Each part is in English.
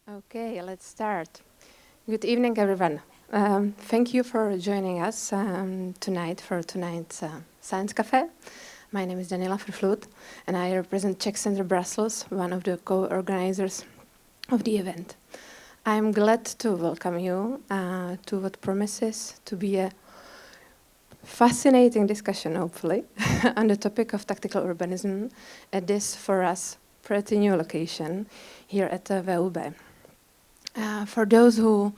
Okay, let's start. Good evening, everyone. Thank you for joining us tonight for tonight's Science Café. My name is Daniela Vervloed, and I represent Czech Center Brussels, one of the co-organizers of the event. I'm glad to welcome you to what promises to be a fascinating discussion, hopefully, on the topic of tactical urbanism at this, for us, pretty new location here at VUB. For those who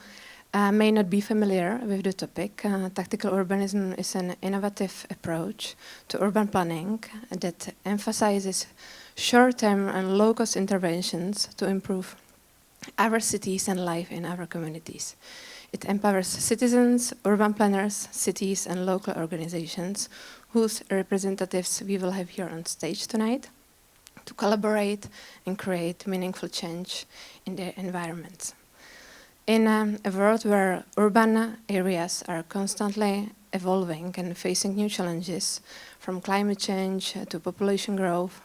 may not be familiar with the topic, tactical urbanism is an innovative approach to urban planning that emphasizes short-term and low-cost interventions to improve our cities and life in our communities. It empowers citizens, urban planners, cities, and local organizations, whose representatives we will have here on stage tonight, to collaborate and create meaningful change in their environments. In a world where urban areas are constantly evolving and facing new challenges, from climate change to population growth,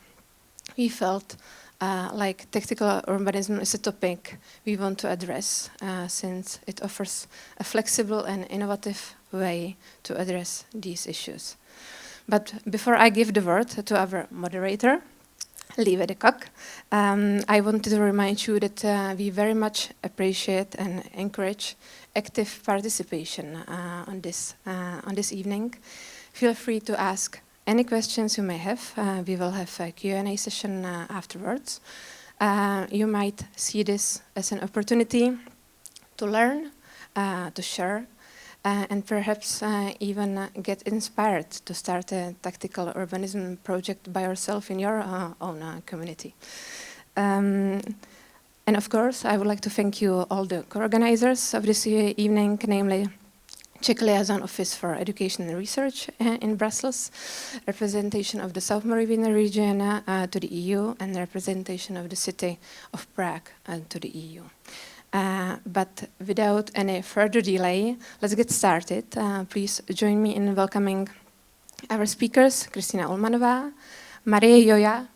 we felt like tactical urbanism is a topic we want to address since it offers a flexible and innovative way to address these issues. But before I give the word to our moderator, Lieve De Cock, I wanted to remind you that we very much appreciate and encourage active participation on this evening. Feel free to ask any questions you may have. We will have a Q&A session afterwards. You might see this as an opportunity to learn, to share, and perhaps even get inspired to start a tactical urbanism project by yourself in your own community. And of course, I would like to thank you all the co-organizers of this evening, namely Czech Liaison Office for Education and Research in Brussels, representation of the South Moravian region to the EU, and representation of the City of Prague to the EU. But without any further delay, let's get started. Please join me in welcoming our speakers, Kristina Ullmannová, Marie Joja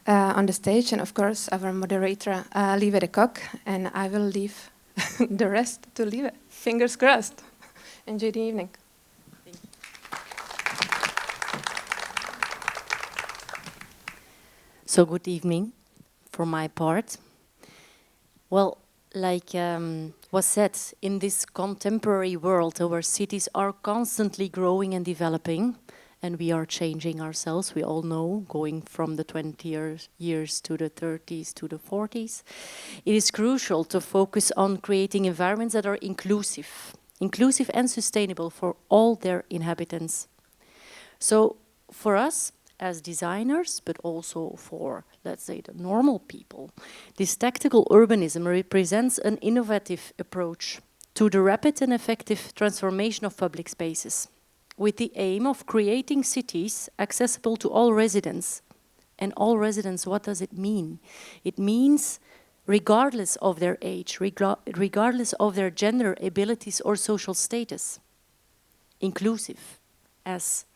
on the stage, and of course our moderator, Lieve De Cock, and I will leave the rest to Lieve. Fingers crossed. Enjoy the evening. Thank you. So good evening from my part. Well, like was said, in this contemporary world, our cities are constantly growing and developing, and we are changing ourselves, we all know, going from the 20 years to the 30s to the 40s. It is crucial to focus on creating environments that are inclusive and sustainable for all their inhabitants. So for us, as designers, but also for, let's say, the normal people, this tactical urbanism represents an innovative approach to the rapid and effective transformation of public spaces, with the aim of creating cities accessible to all residents. And all residents, what does it mean? It means regardless of their age, regardless of their gender, abilities, or social status. Inclusive as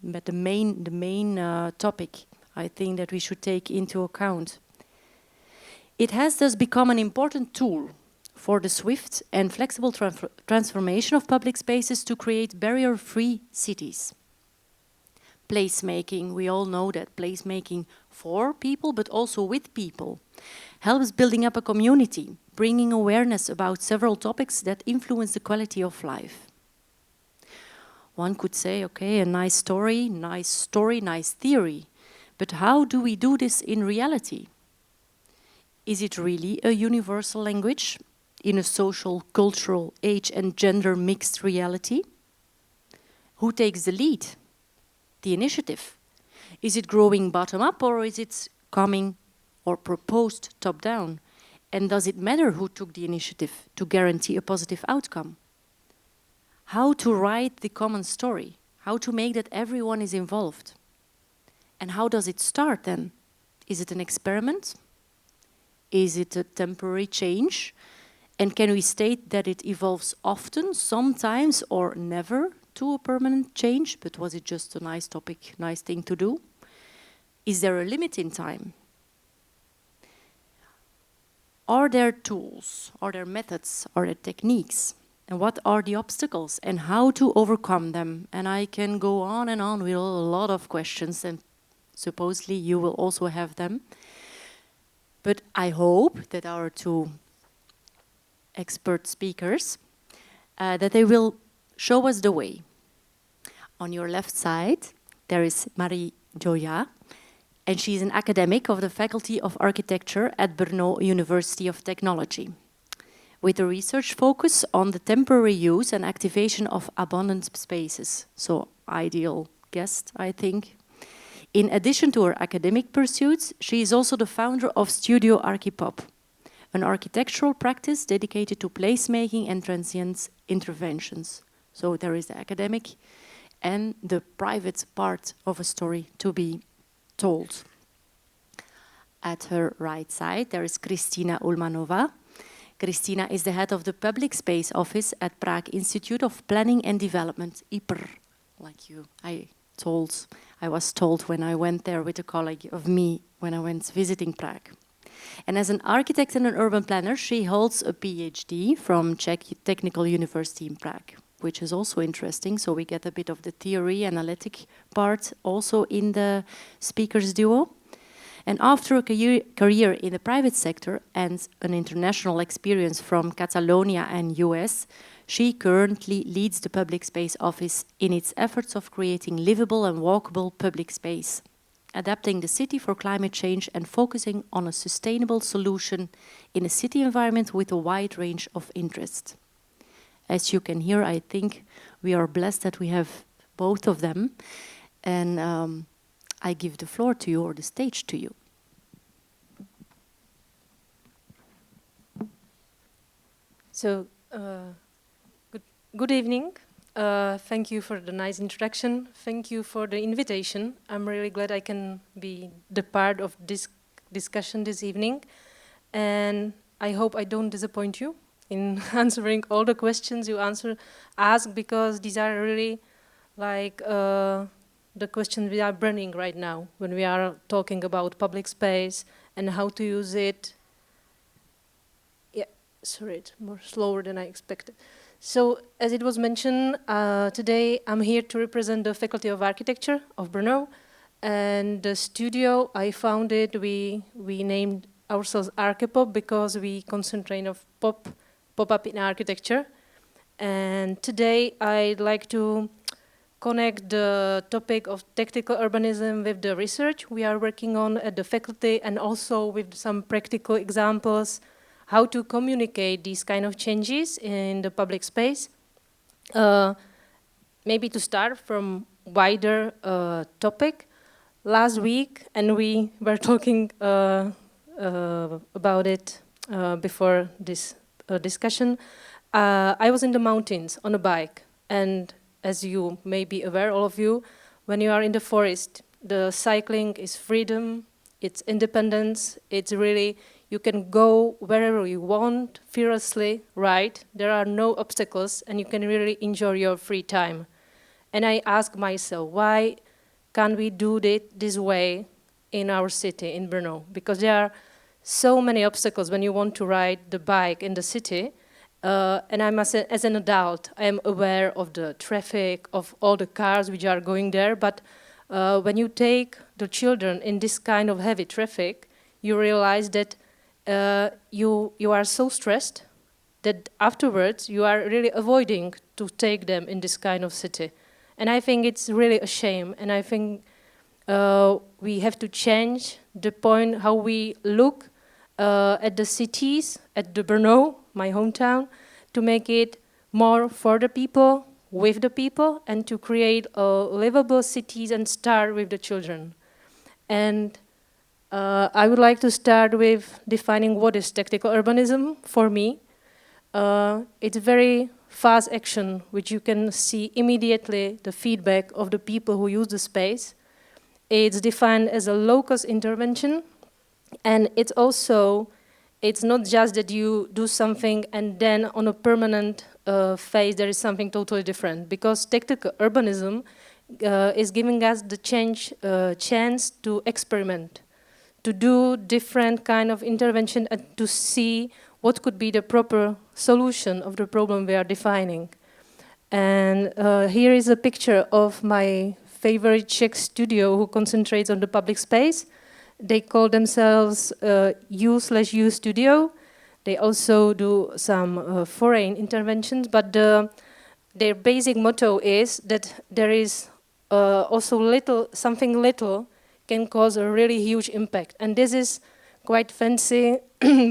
but the main topic I think that we should take into account. It has thus become an important tool for the swift and flexible transformation of public spaces to create barrier-free cities. Placemaking, we all know that placemaking for people but also with people helps building up a community, bringing awareness about several topics that influence the quality of life. One could say, okay, a nice story, nice theory. But how do we do this in reality? Is it really a universal language in a social, cultural, age and gender mixed reality? Who takes the lead? The initiative? Is it growing bottom up or is it coming or proposed top down? And does it matter who took the initiative to guarantee a positive outcome? How to write the common story, how to make that everyone is involved. And how does it start then? Is it an experiment? Is it a temporary change? And can we state that it evolves often, sometimes, or never to a permanent change? But was it just a nice topic, nice thing to do? Is there a limit in time? are there tools, are there methods, are there techniques? And what are the obstacles and how to overcome them? And I can go on and on with a lot of questions, and supposedly you will also have them. But I hope that our two expert speakers, that they will show us the way. On your left side, there is Marie Joja, and she's an academic of the Faculty of Architecture at Brno University of Technology, with a research focus on the temporary use and activation of abandoned spaces. So, ideal guest, I think. In addition to her academic pursuits, she is also the founder of Studio Archipop, an architectural practice dedicated to placemaking and transient interventions. So there is the academic and the private part of a story to be told. At her right side, there is Kristina Ullmannová. Kristina is the head of the Public Space Office at Prague Institute of Planning and Development, IPR, like you. I was told when I went there with a colleague of me when I went visiting Prague. And as an architect and an urban planner, she holds a PhD from Czech Technical University in Prague, which is also interesting. So we get a bit of the theory, analytic part also in the speakers duo. And after a career in the private sector and an international experience from Catalonia and US, she currently leads the Public Space Office in its efforts of creating livable and walkable public space, adapting the city for climate change and focusing on a sustainable solution in a city environment with a wide range of interests. As you can hear, I think we are blessed that we have both of them. And I give the floor to you, or the stage to you. So, good evening. Thank you for the nice introduction. Thank you for the invitation. I'm really glad I can be the part of this discussion this evening. And I hope I don't disappoint you in answering all the questions you ask, because these are really like the questions we are burning right now when we are talking about public space and how to use it. Yeah, sorry, it's more slower than I expected. So, as it was mentioned, today I'm here to represent the Faculty of Architecture of Brno, and the studio I founded, we named ourselves Archipop because we concentrate on pop-up in architecture. And today I'd like to connect the topic of technical urbanism with the research we are working on at the faculty, and also with some practical examples how to communicate these kind of changes in the public space. Maybe to start from wider topic. Last week, and we were talking about it before this discussion, I was in the mountains on a bike, and as you may be aware, all of you, when you are in the forest, the cycling is freedom, it's independence, it's really, you can go wherever you want, fearlessly, right? There are no obstacles, and you can really enjoy your free time. And I ask myself, why can't we do it this way in our city, in Brno? Because there are so many obstacles when you want to ride the bike in the city. And I must say, as an adult, I am aware of the traffic, of all the cars which are going there. But when you take the children in this kind of heavy traffic, you realize that you are so stressed that afterwards you are really avoiding to take them in this kind of city. And I think it's really a shame. And I think we have to change the point how we look at the cities, at the Brno, my hometown, to make it more for the people, with the people, and to create livable cities and start with the children. And I would like to start with defining what is technical urbanism for me. It's very fast action, which you can see immediately the feedback of the people who use the space. It's defined as a locus intervention, and it's also, it's not just that you do something and then on a permanent phase there is something totally different, because technical urbanism is giving us the chance to experiment, to do different kind of intervention and to see what could be the proper solution of the problem we are defining. And here is a picture of my favorite Czech studio who concentrates on the public space. They call themselves U/U Studio. They also do some foreign interventions, but their basic motto is that there is also something little can cause a really huge impact. And this is quite fancy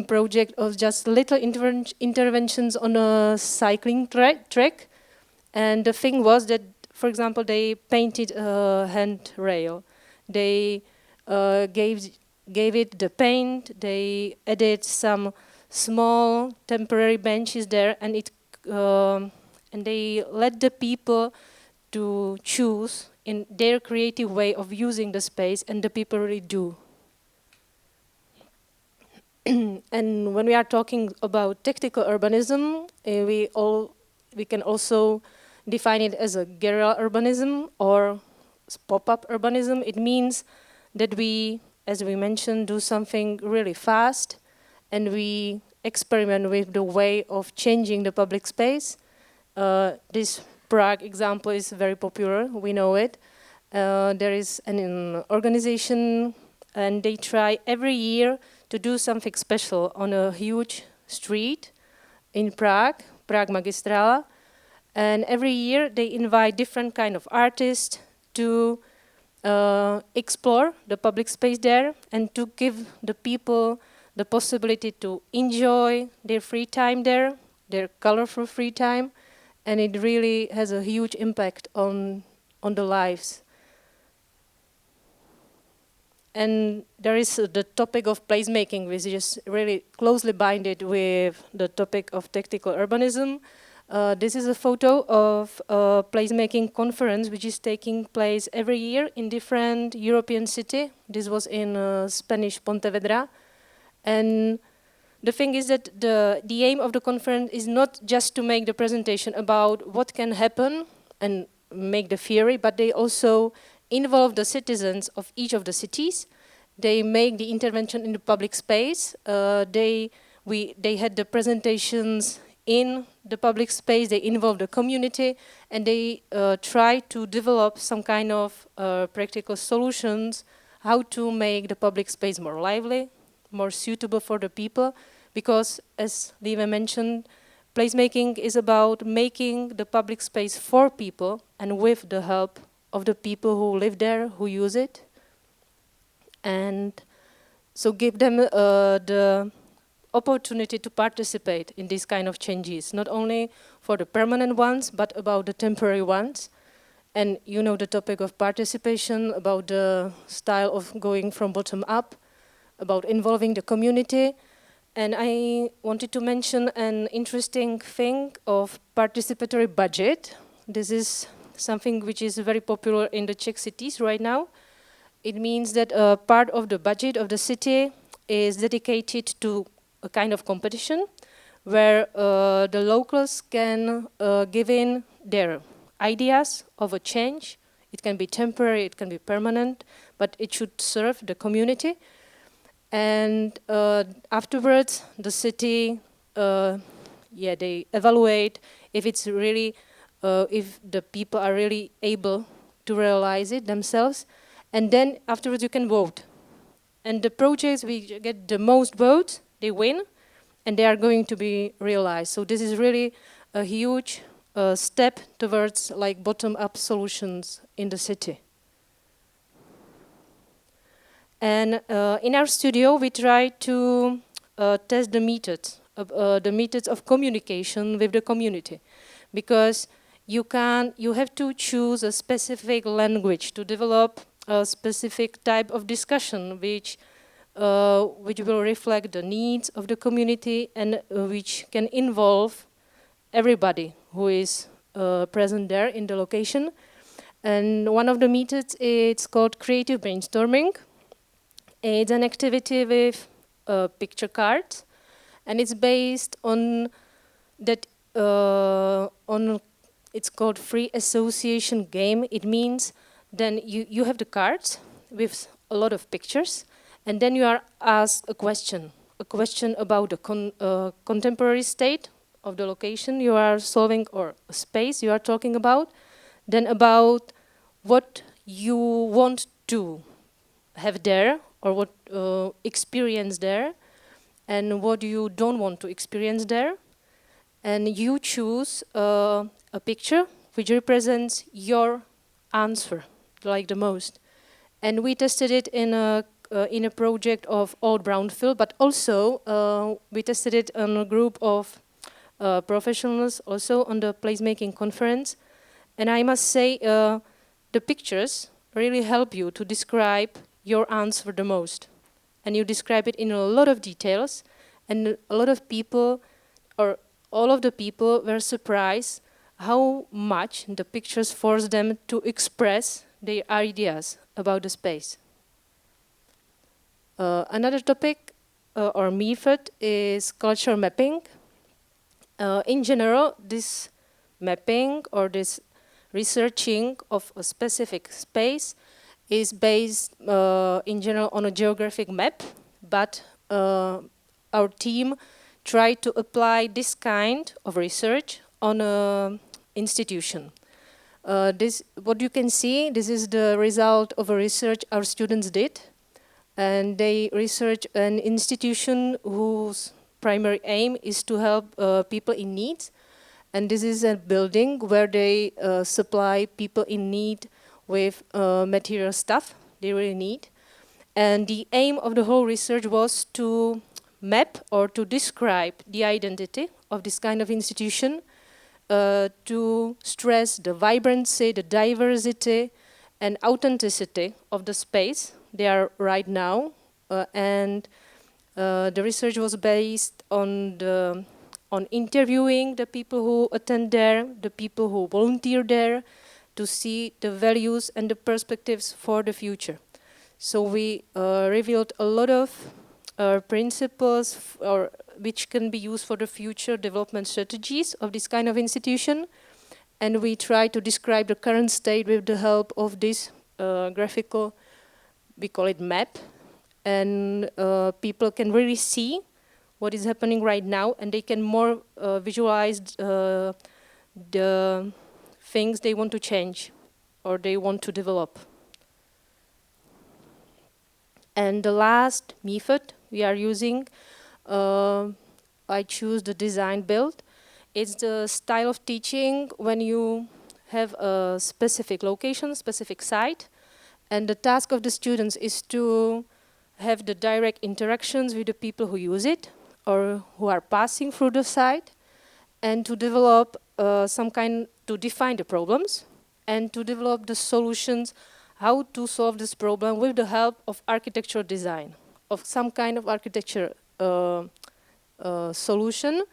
project of just little interventions on a cycling track. And the thing was that, for example, they painted a handrail. They gave it the paint. They added some small temporary benches there, and they let the people to choose in their creative way of using the space, and the people really do. And when we are talking about tactical urbanism, we can also define it as a guerrilla urbanism or pop-up urbanism. It means that we, as we mentioned, do something really fast, and we experiment with the way of changing the public space. This Prague example is very popular, we know it. There is an organization, and they try every year to do something special on a huge street in Prague, Prague Magistrala. And every year they invite different kind of artists to explore the public space there and to give the people the possibility to enjoy their free time there, their colorful free time. And it really has a huge impact on the lives. And there is the topic of placemaking, which is really closely binded with the topic of tactical urbanism. This is a photo of a placemaking conference which is taking place every year in different European city. This was in Spanish Pontevedra. And the thing is that the aim of the conference is not just to make the presentation about what can happen and make the theory, but they also involve the citizens of each of the cities. They make the intervention in the public space. They had the presentations in the public space. They involve the community, and they try to develop some kind of practical solutions how to make the public space more lively, more suitable for the people. Because, as Lieve mentioned, placemaking is about making the public space for people and with the help of the people who live there, who use it. And so give them the opportunity to participate in these kind of changes, not only for the permanent ones, but about the temporary ones. And you know the topic of participation, about the style of going from bottom up, about involving the community. And I wanted to mention an interesting thing of participatory budget. This is something which is very popular in the Czech cities right now. It means that a part of the budget of the city is dedicated to a kind of competition where the locals can give in their ideas of a change. It can be temporary, it can be permanent, but it should serve the community. And afterwards, the city, they evaluate if it's really, if the people are really able to realize it themselves. And then afterwards you can vote. And the projects which get the most votes, they win, and they are going to be realized. So this is really a huge step towards like bottom-up solutions in the city. And in our studio, we try to test the methods of communication with the community, because you have to choose a specific language to develop a specific type of discussion, which will reflect the needs of the community and which can involve everybody who is present there in the location. And one of the methods, it's called creative brainstorming. It's an activity with picture cards, and it's based on that. It's called free association game. It means then you have the cards with a lot of pictures, And then you are asked a question about the contemporary state of the location you are solving, or a space you are talking about, then about what you want to have there, or what experience there, and what you don't want to experience there. And you choose a picture which represents your answer, like the most. And we tested it in a project of Old Brownfield, but also we tested it on a group of professionals, also on the placemaking conference. And I must say, the pictures really help you to describe your answer the most. And you describe it in a lot of details, and a lot of people, or all of the people, were surprised how much the pictures force them to express their ideas about the space. Another topic or method is cultural mapping. In general, this mapping or this researching of a specific space is based in general on a geographic map, but our team tried to apply this kind of research on an institution. What you can see, this is the result of a research our students did, and they researched an institution whose primary aim is to help people in need. And this is a building where they supply people in need with material stuff they really need. And the aim of the whole research was to map or to describe the identity of this kind of institution, to stress the vibrancy, the diversity, and authenticity of the space they are right now. And the research was based on interviewing the people who attend there, the people who volunteer there, to see the values and the perspectives for the future. So we revealed a lot of principles which can be used for the future development strategies of this kind of institution. And we try to describe the current state with the help of this graphical, we call it map. And people can really see what is happening right now, and they can more visualize the things they want to change or they want to develop. And the last method we are using, I choose the design build. It's the style of teaching when you have a specific location, specific site, and the task of the students is to have the direct interactions with the people who use it or who are passing through the site, and to develop to define the problems and to develop the solutions, how to solve this problem with the help of architectural design, of some kind of architecture solution,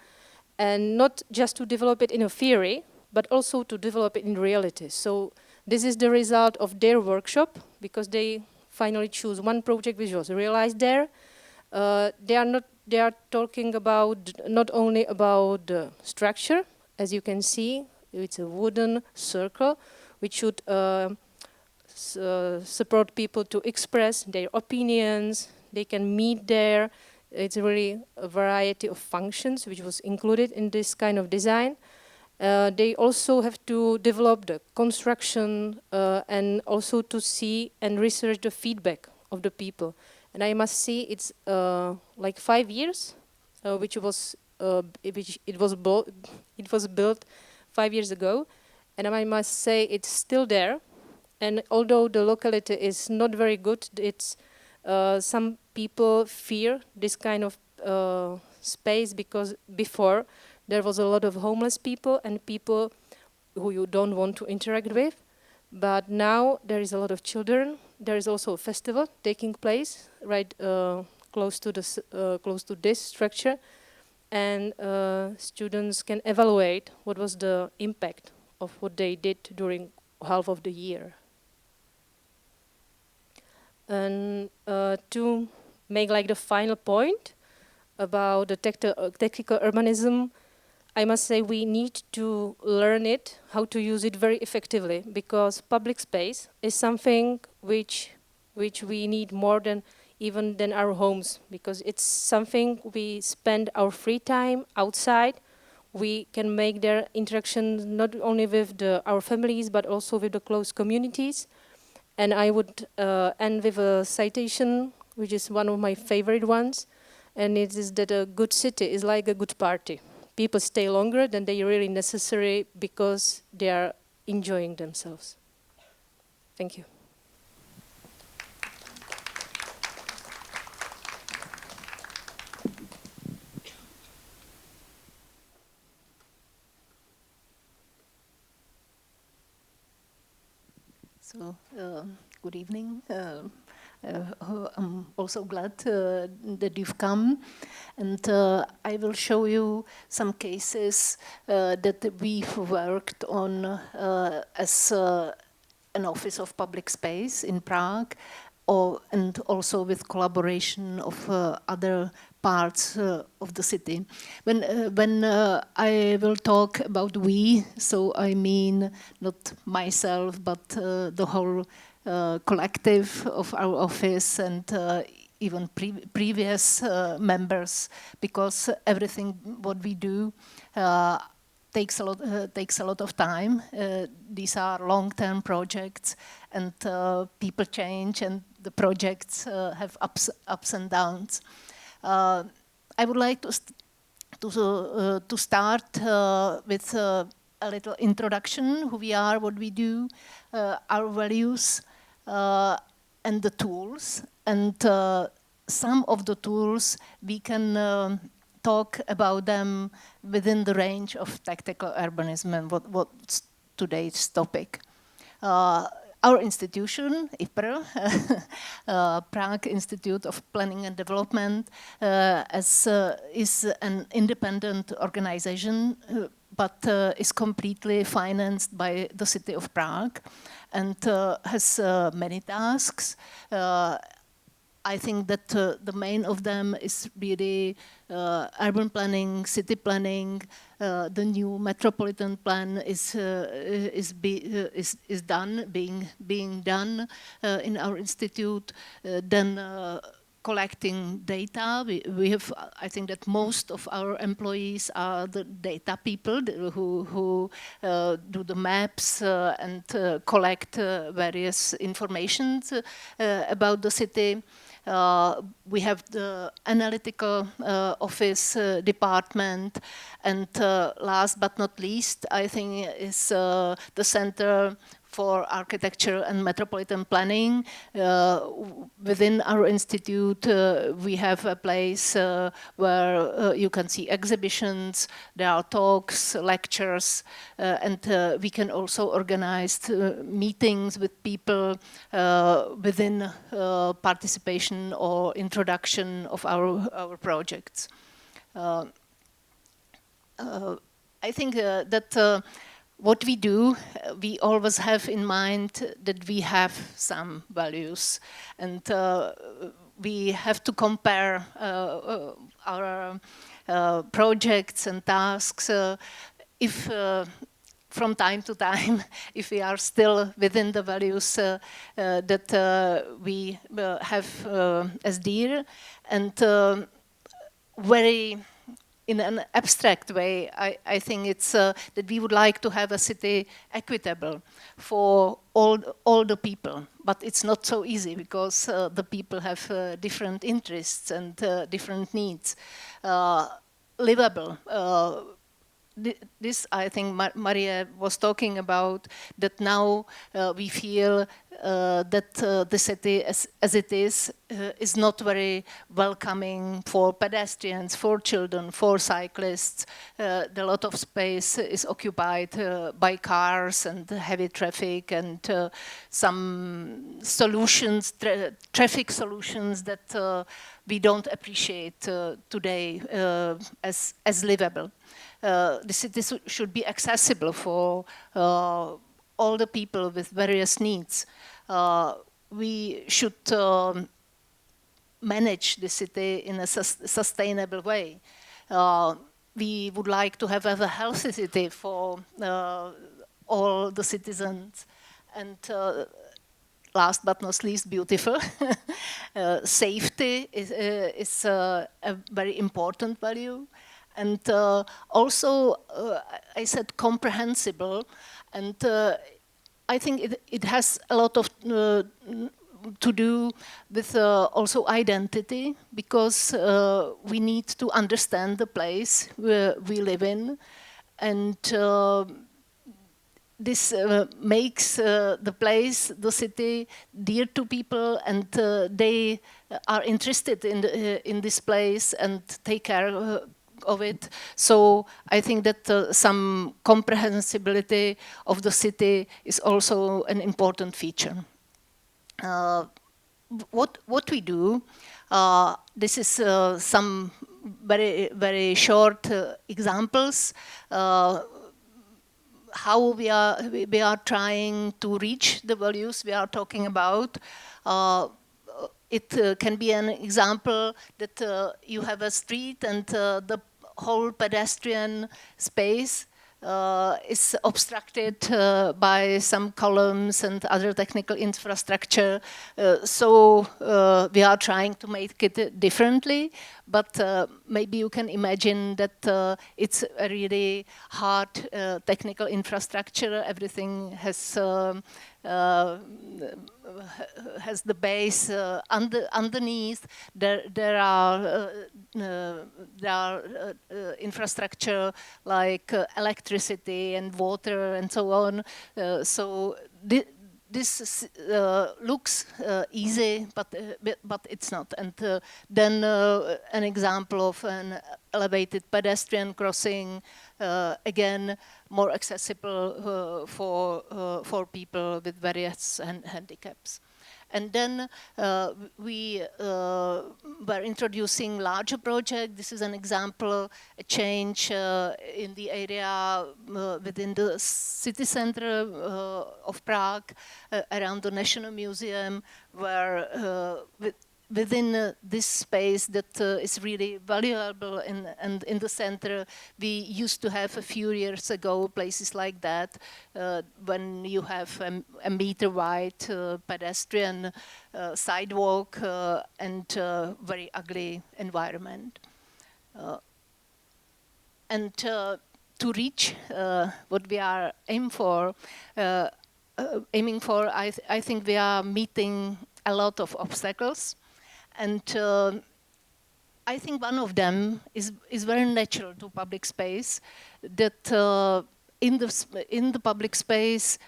and not just to develop it in a theory, but also to develop it in reality. So this is the result of their workshop, because they finally choose one project which was realized there. They are talking about not only about the structure, as you can see, it's a wooden circle which should support people to express their opinions. They can meet there. It's really a variety of functions which was included in this kind of design. They also have to develop the construction and also to see and research the feedback of the people. And I must say it's like 5 years, which it was built 5 years ago, and I must say it's still there. And although the locality is not very good, it's some people fear this kind of space, because before there was a lot of homeless people and people who you don't want to interact with. But now there is a lot of children. There is also a festival taking place right close to this structure, and students can evaluate what was the impact of what they did during half of the year. And to make like the final point about the technical urbanism, I must say we need to learn it, how to use it very effectively, because public space is something which we need more than even than our homes, because it's something we spend our free time outside. We can make their interactions not only with our families, but also with the close communities. And I would end with a citation, which is one of my favorite ones, and it is that a good city is like a good party. People stay longer than they really necessary because they are enjoying themselves. Thank you. So, good evening. I'm also glad that you've come, and I will show you some cases that we've worked on as an Office of Public Space in Prague, and also with collaboration of other parts of the city. When I will talk about we, so I mean not myself, but the whole collective of our office and even previous members, because everything what we do takes a lot of time. These are long-term projects, and people change, and the projects have ups and downs. I would like to start with a little introduction: who we are, what we do, our values, and the tools. And some of the tools we can talk about them within the range of tactical urbanism and what's today's topic. Our institution, IPR, Prague Institute of Planning and Development, is an independent organization, but is completely financed by the City of Prague and has many tasks. I think that the main of them is really urban planning, city planning. The new metropolitan plan is being done in our institute. Then collecting data. We have, I think that most of our employees are the data people who do the maps and collect various informations about the city. We have the analytical office department, and last but not least, I think is the Center for Architecture and Metropolitan Planning. Within our institute, we have a place where you can see exhibitions, there are talks, lectures, and we can also organize meetings with people within participation or introduction of our projects. I think that what we do, we always have in mind that we have some values, and we have to compare our projects and tasks. If from time to time, if we are still within the values that we have as dear, and very in an abstract way, I think it's that we would like to have a city equitable for all the people, but it's not so easy because the people have different interests and different needs. Livable. This, I think, Maria was talking about, that now we feel that the city as it is not very welcoming for pedestrians, for children, for cyclists. A lot of space is occupied by cars and heavy traffic, and some solutions, traffic solutions that we don't appreciate today as livable. The city should be accessible for all the people with various needs. We should manage the city in a sustainable way. We would like to have a healthy city for all the citizens. And last but not least, beautiful. Safety is a very important value. And also, I said comprehensible, and I think it has a lot of to do with also identity, because we need to understand the place we live in, and this makes the place, the city, dear to people, and they are interested in this place and take care of it. So I think that some comprehensibility of the city is also an important feature. What we do, this is some very short examples. How we are trying to reach the values we are talking about. It can be an example that you have a street and the whole pedestrian space is obstructed by some columns and other technical infrastructure. So we are trying to make it differently, but maybe you can imagine that it's a really hard technical infrastructure. Everything has the base underneath. There are infrastructure like electricity and water and so on. So this looks easy, but it's not. And then an example of an elevated pedestrian crossing, again, more accessible for people with various handicaps. And then we were introducing larger projects. This is an example, a change in the area within the city center of Prague, around the National Museum, where within this space that is really valuable, and in the center we used to have a few years ago places like that, when you have a meter wide pedestrian sidewalk and very ugly environment. And to reach what we are aiming for, I think we are meeting a lot of obstacles. And I think one of them is very natural to public space, that in the public space,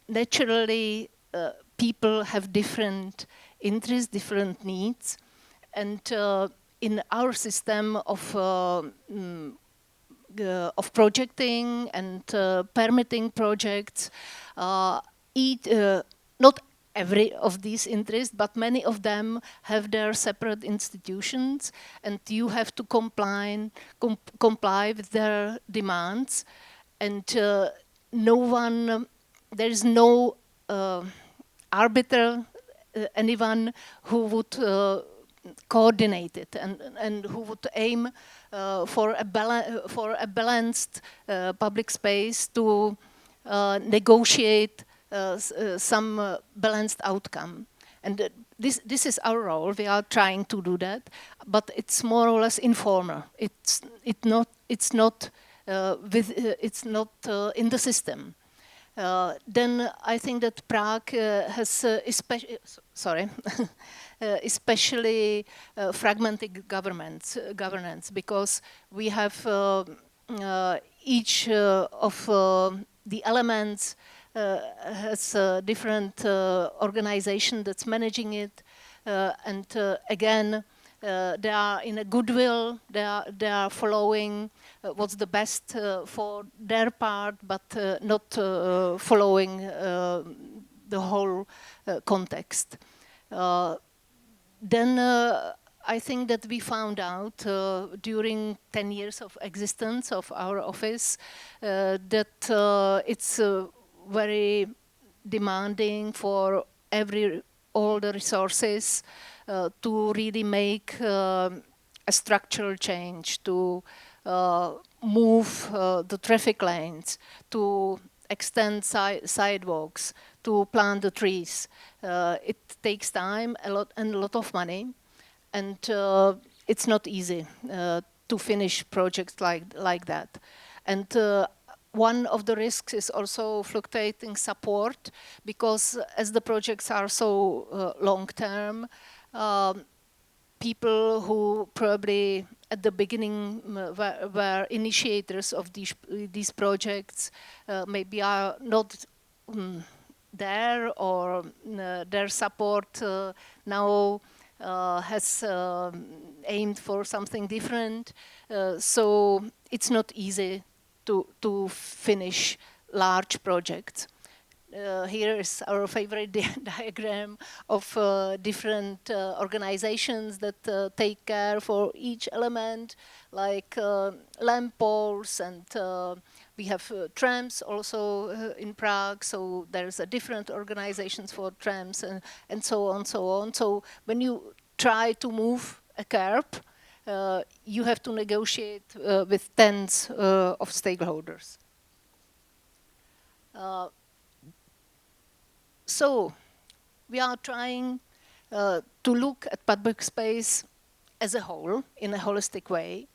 naturally people have different interests, different needs, and in our system of projecting and permitting projects, not every of these interests, but many of them have their separate institutions, and you have to comply with their demands. And there is no arbiter, anyone who would coordinate it and who would aim for a balanced public space to negotiate some balanced outcome. And this is our role. We are trying to do that, but it's more or less informal. It's not in the system. Then I think that Prague has especially fragmented governance, because we have each of the elements has a different organization that's managing it, and again, they are in a goodwill. They are following what's the best for their part, but not following the whole context. Then I think that we found out during 10 years of existence of our office that it's very demanding for all the resources to really make a structural change, to move the traffic lanes, to extend sidewalks, to plant the trees. It takes time, a lot of money, and it's not easy to finish projects like that. And one of the risks is also fluctuating support, because as the projects are so long-term, people who probably at the beginning were initiators of these projects maybe are not there, or their support now has aimed for something different. So it's not easy to finish large projects. Here is our favorite diagram of different organizations that take care for each element, like lamp poles, and we have trams also in Prague, so there's a different organizations for trams, and so on, so on. So when you try to move a curb, you have to negotiate with tens of stakeholders. So we are trying to look at public space as a whole, in a holistic way.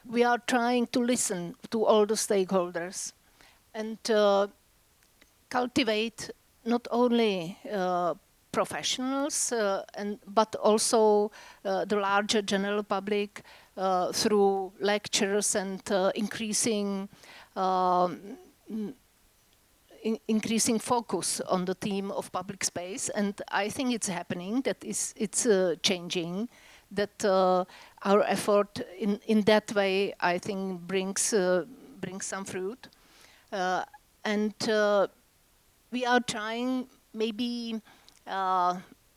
We are trying to listen to all the stakeholders and cultivate not only professionals, but also the larger general public through lectures and increasing focus on the theme of public space. And I think it's happening, that it's changing, that our effort in that way, I think, brings some fruit. And we are trying maybe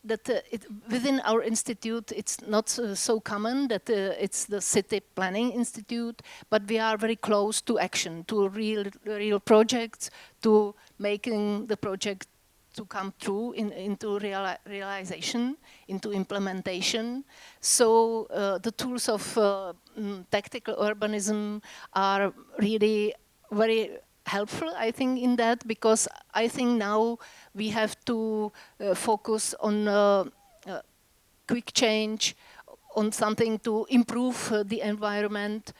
that within our institute, it's not so common that it's the city planning institute, but we are very close to action, to real projects, to making the project to come through into realization, into implementation. So the tools of tactical urbanism are really very helpful, I think, in that, because I think now we have to focus on quick change, on something to improve the environment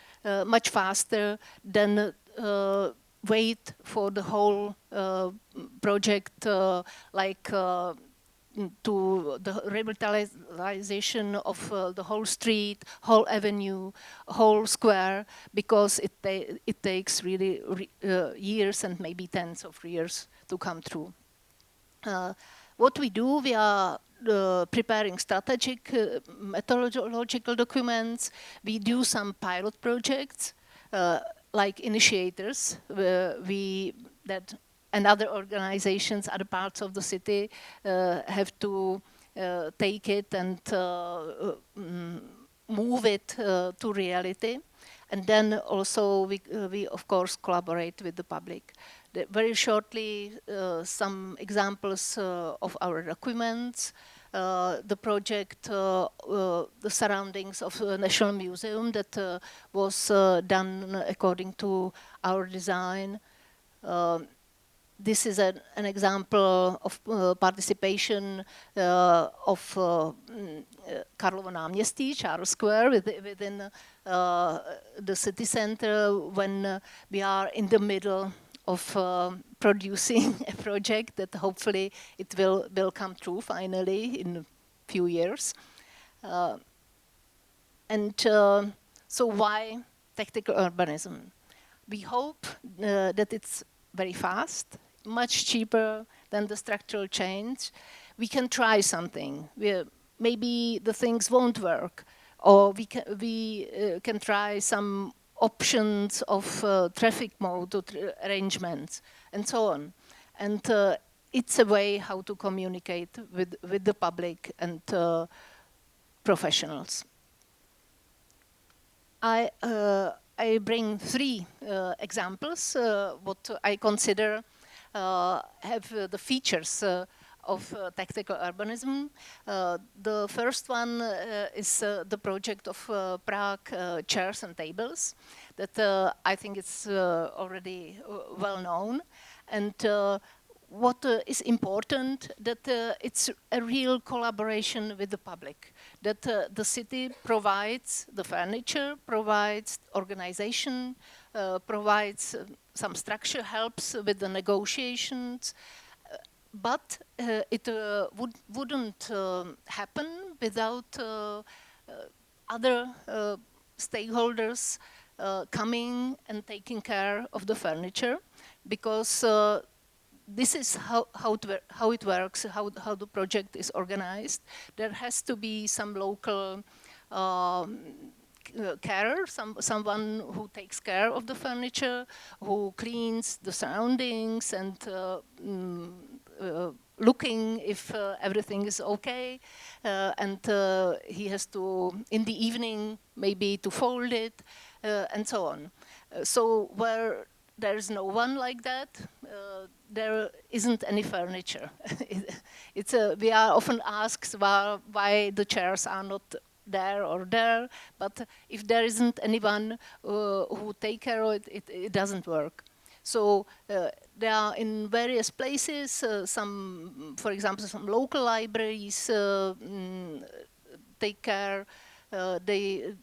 much faster than wait for the whole project, like to the revitalization of the whole street, whole avenue, whole square, because it takes really years and maybe tens of years to come through. What we do, we are preparing strategic methodological documents. We do some pilot projects, like initiators, and other organizations, other parts of the city have to take it and move it to reality. And then also we of course collaborate with the public. Very shortly, some examples of our documents. The project, the surroundings of the National Museum that was done according to our design. This is an example of participation of Karlovo náměstí, Charles Square, within the city center, when we are in the middle of producing a project that hopefully it will come true finally in a few years. So why tactical urbanism? We hope that it's very fast, much cheaper than the structural change. We can try something. Maybe the things won't work, or we can try some options of traffic mode arrangements, and so on. And it's a way how to communicate with the public and professionals. I bring three examples, what I consider have the features of tactical urbanism. The first one is the project of Prague chairs and tables, that I think it's already well known. And what is important, that it's a real collaboration with the public, that the city provides the furniture, provides organization, provides some structure, helps with the negotiations, but it wouldn't happen without other stakeholders coming and taking care of the furniture, because this is how it works, how the project is organized. There has to be some local carer, someone who takes care of the furniture, who cleans the surroundings and looking if everything is okay, and he has to, in the evening, maybe to fold it, and so on. So where there's no one like that, there isn't any furniture. We are often asked why the chairs are not there or there, but if there isn't anyone who take care of it, it doesn't work. So there are in various places, some, for example, some local libraries take care. They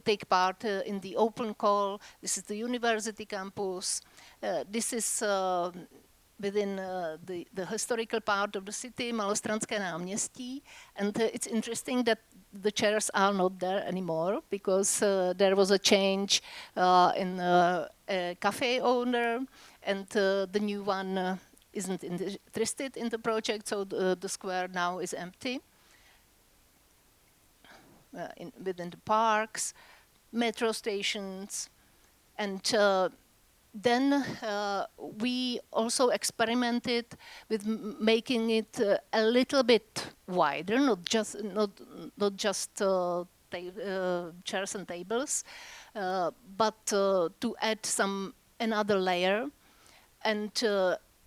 take part in the open call. This is the university campus. This is within the historical part of the city, Malostranské náměstí. And it's interesting that the chairs are not there anymore, because there was a change in a cafe owner, and the new one isn't interested in the project, so the square now is empty. Within the parks, metro stations, and then we also experimented with making it a little bit wider, not just chairs and tables, but to add another layer, and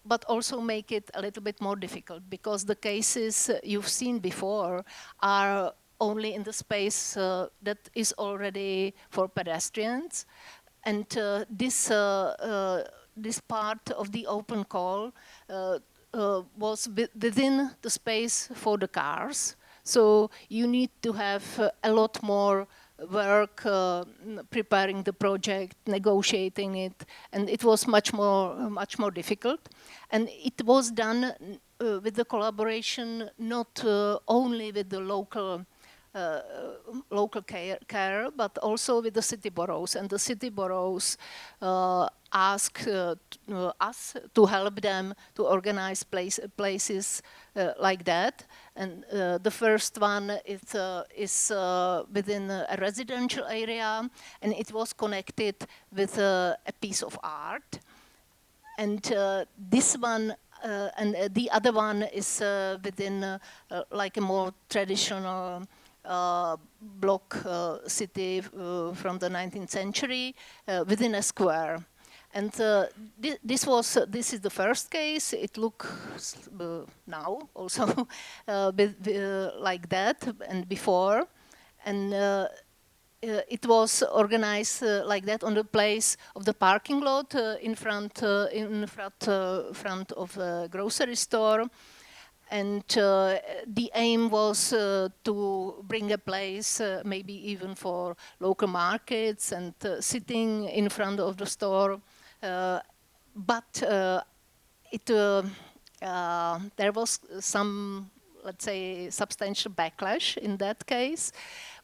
but also make it a little bit more difficult, because the cases you've seen before are only in the space that is already for pedestrians. And this part of the open call was within the space for the cars. So you need to have a lot more work preparing the project, negotiating it, and it was much more difficult. And it was done with the collaboration not only with the local care, but also with the city boroughs. And the city boroughs ask us to help them to organize places like that. And the first one is within a residential area, and it was connected with a piece of art. And this one and the other one is within like a more traditional block city from the 19th century within a square. And this is the first case. It looks now also like that and before. And it was organized like that on the place of the parking lot in front of a grocery store. And the aim was to bring a place maybe even for local markets and sitting in front of the store. But there was some, let's say, substantial backlash in that case.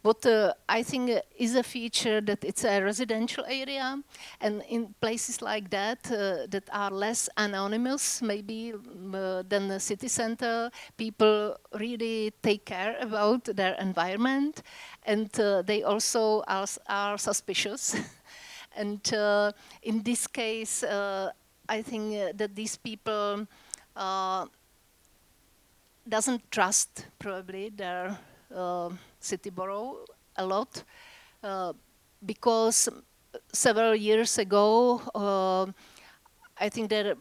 What I think is a feature that it's a residential area, and in places like that that are less anonymous maybe than the city center, people really take care about their environment, and they also are suspicious. And in this case, I think that these people doesn't trust probably their city borough a lot, because several years ago I think that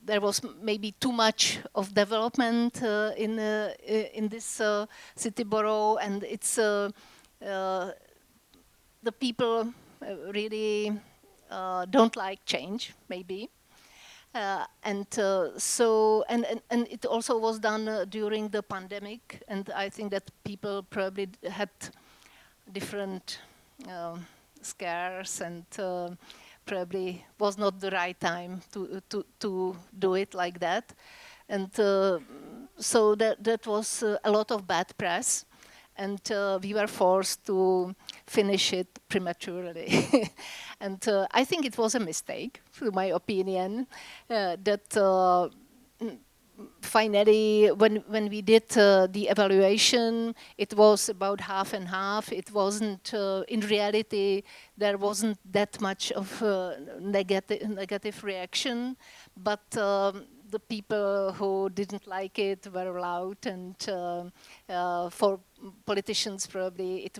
there was maybe too much of development in this city borough, and it's the people really don't like change maybe. And it also was done during the pandemic, and I think that people probably had different scares, and probably was not the right time to do it like that. And so that was a lot of bad press, and we were forced to finish it prematurely. And I think it was a mistake, in my opinion, that finally, when we did the evaluation, it was about half and half. It wasn't, in reality, there wasn't that much of negative reaction, but the people who didn't like it were loud, and for politicians probably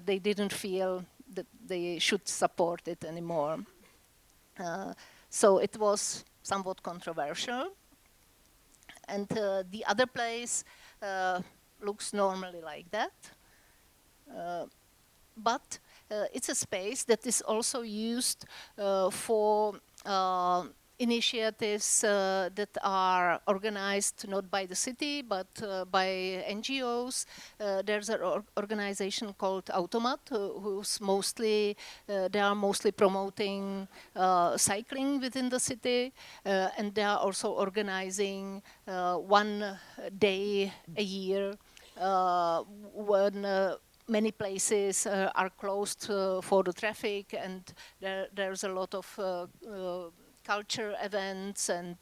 they didn't feel that they should support it anymore. So it was somewhat controversial. And the other place looks normally like that. But it's a space that is also used for initiatives that are organized not by the city, but by NGOs. There's an organization called Automat, who's mostly, they are mostly promoting cycling within the city, and they are also organizing 1 day a year when many places are closed for the traffic, and there's a lot of culture events and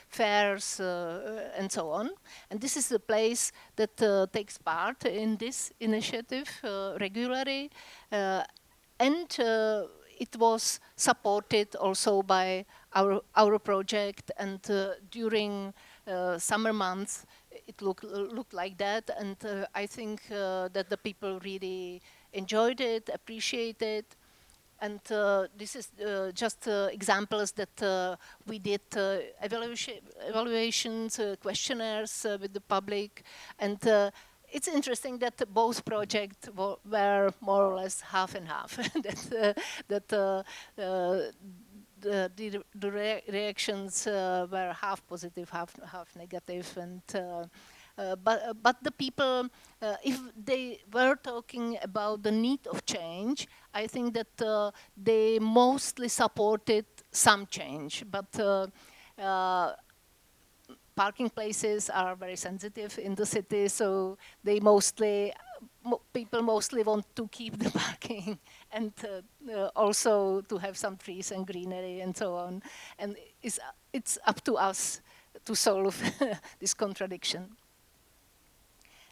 fairs and so on. And this is the place that takes part in this initiative regularly. And it was supported also by our project, and during summer months it looked like that, and I think that the people really enjoyed it, appreciated it. And this is just examples that we did evaluations, questionnaires with the public, and it's interesting that both projects were more or less half and half. The reactions were half positive, half negative, and but the people, if they were talking about the need of change, I think that they mostly supported some change. But parking places are very sensitive in the city, so they mostly, people mostly want to keep the parking, and also to have some trees and greenery and so on. And it's up to us to solve this contradiction.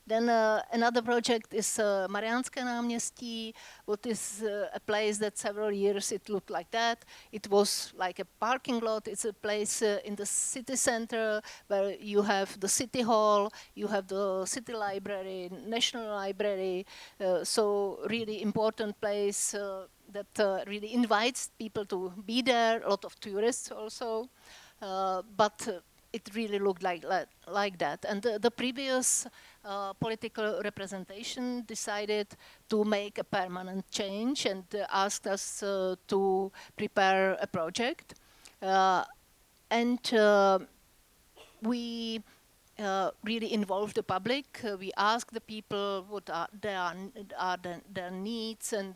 Then another project is Mariánské náměstí, what is a place that several years it looked like that. It was like a parking lot. It's a place in the city center where you have the city hall, you have the city library, national library. So really important place that really invites people to be there. A lot of tourists also, but it really looked like that. And the previous political representation decided to make a permanent change and asked us to prepare a project. And we really involved the public. We asked the people what are their needs, and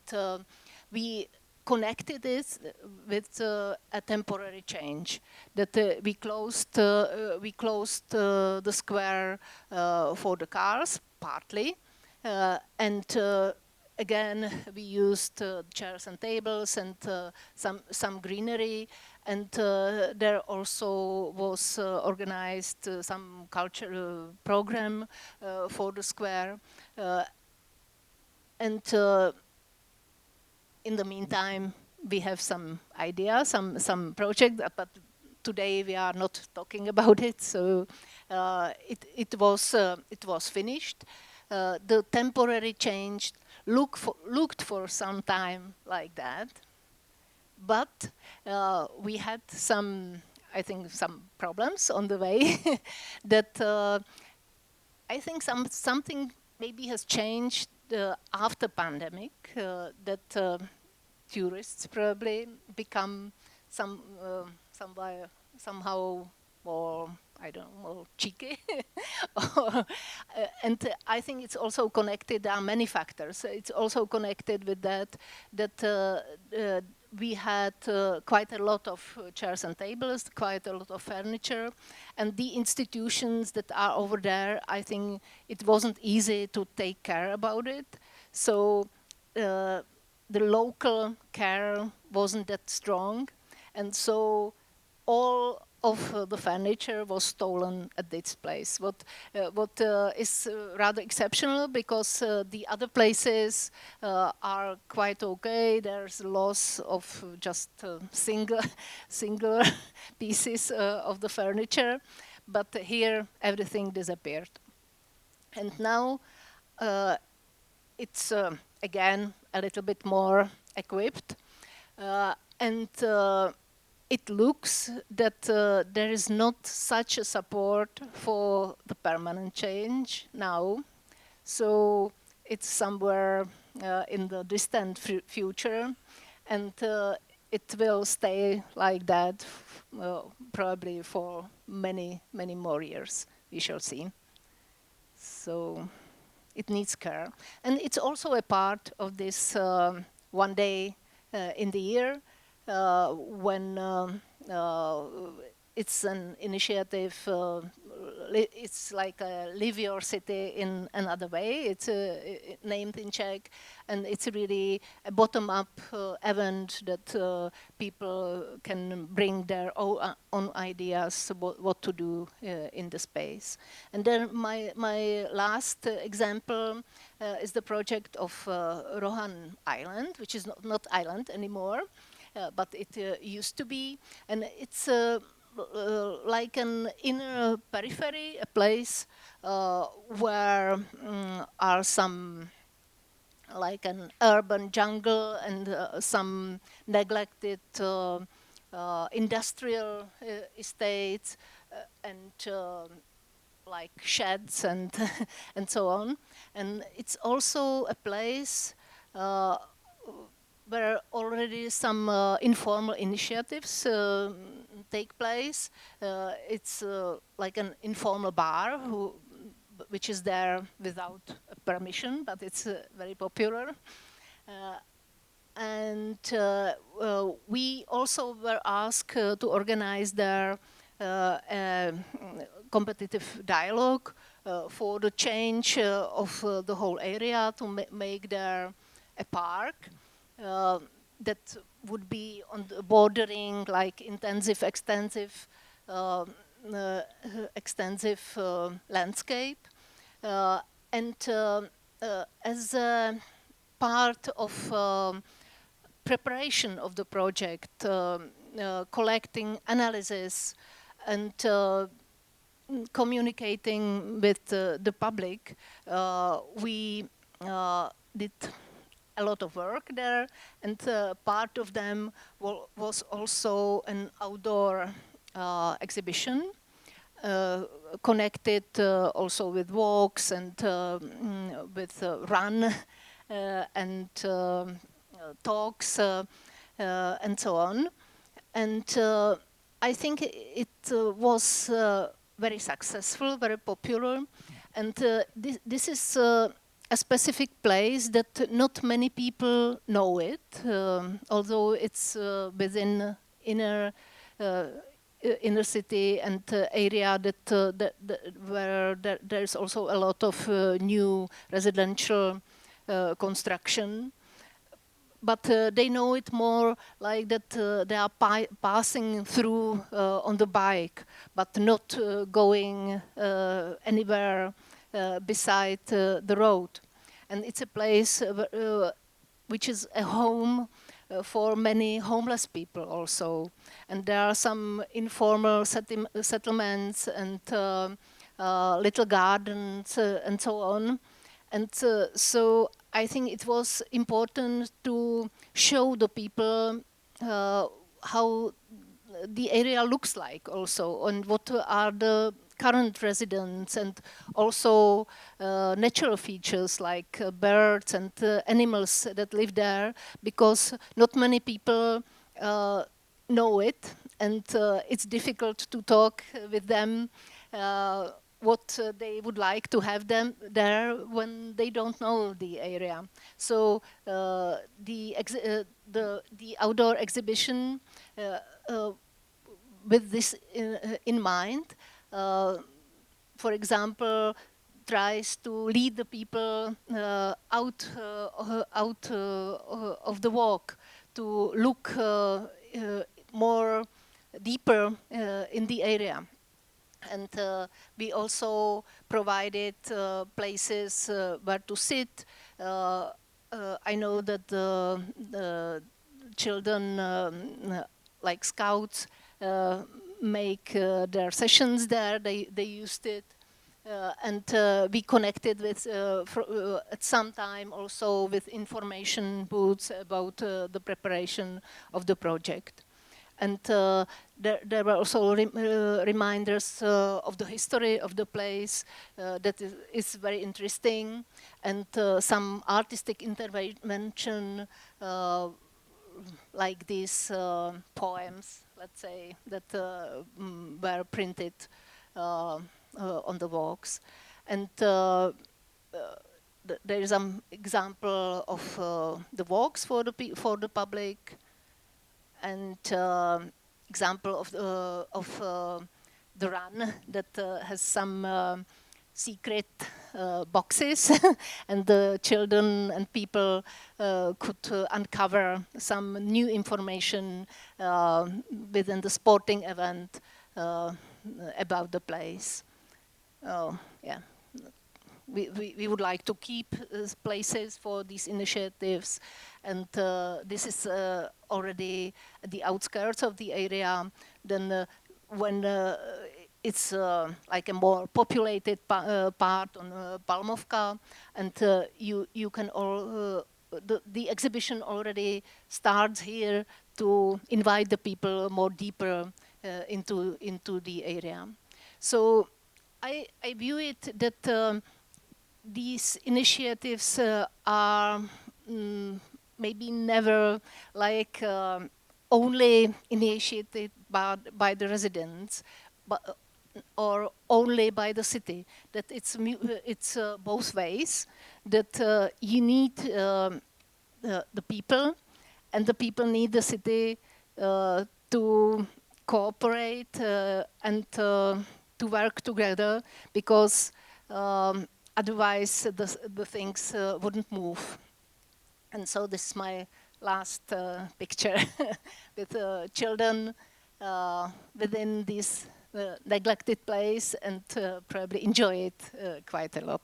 we connected this with a temporary change. That we closed the square for the cars partly, and again we used chairs and tables and some greenery, and there also was organized some cultural program for the square, and in the meantime, we have some ideas, some project, but today we are not talking about it. So it was finished. The temporary change looked for some time like that, but we had I think some problems on the way that I think something maybe has changed after pandemic, that tourists probably become somewhere somehow more, I don't know, more cheeky. Or, and I think it's also connected, there are many factors. It's also connected with that we had quite a lot of chairs and tables, quite a lot of furniture, and the institutions that are over there, I think it wasn't easy to take care about it. So the local care wasn't that strong, and so all of the furniture was stolen at this place. What is rather exceptional, because the other places are quite okay. There's loss of just single pieces of the furniture, but here everything disappeared. And now it's again a little bit more equipped, and it looks that there is not such a support for the permanent change now. So it's somewhere in the distant future, and it will stay like that probably for many, many more years. We shall see. So it needs care. And it's also a part of this one day in the year when it's an initiative, it's like Live Your City in another way. It's named in Czech, and it's really a bottom-up event that people can bring their own ideas about what to do in the space. And then my last example is the project of Rohan Island, which is not island anymore, but it used to be, and it's like an inner periphery, a place where are some, like an urban jungle and some neglected industrial estates and like sheds and and so on. And it's also a place where already some informal initiatives take place. It's like an informal bar which is there without permission, but it's very popular. And we also were asked to organize their competitive dialogue for the change of the whole area, to make there a park that would be on the bordering, like intensive, extensive landscape. And as a part of preparation of the project, collecting analysis and communicating with the public, we did a lot of work there, and part of them was also an outdoor exhibition connected also with walks and with run and talks and so on. And I think it was very successful, very popular, and this is a specific place that not many people know it, although it's within inner city and area that where there's also a lot of new residential construction. But they know it more like that they are passing through on the bike, but not going anywhere beside the road. And it's a place which is a home for many homeless people also. And there are some informal settlements and little gardens and so on. And so I think it was important to show the people how the area looks like also, and what are the current residents, and also natural features like birds and animals that live there, because not many people know it, and it's difficult to talk with them what they would like to have them there when they don't know the area. So the outdoor exhibition with this in mind, for example, tries to lead the people out of the walk to look more deeper in the area. And we also provided places where to sit. I know that the children, like scouts, make their sessions there. They used it. And we connected with, at some time also with information booths about the preparation of the project. And there were also reminders of the history of the place that is very interesting, and some artistic intervention like these poems, let's say, that were printed on the walks. And there is an example of the walks for the public, and example of the run that has some secret boxes, and the children and people could uncover some new information within the sporting event about the place. Yeah. We would like to keep places for these initiatives, and this is already at the outskirts of the area. Then when it's like a more populated part on Palmovka, and you can all the exhibition already starts here to invite the people more deeper into the area. So I view it that these initiatives are maybe never like only initiated by the residents, but or only by the city. That it's both ways. That you need the people, and the people need the city to cooperate and to work together, because otherwise the things wouldn't move. And so this is my last picture with children within this neglected place, and probably enjoy it quite a lot.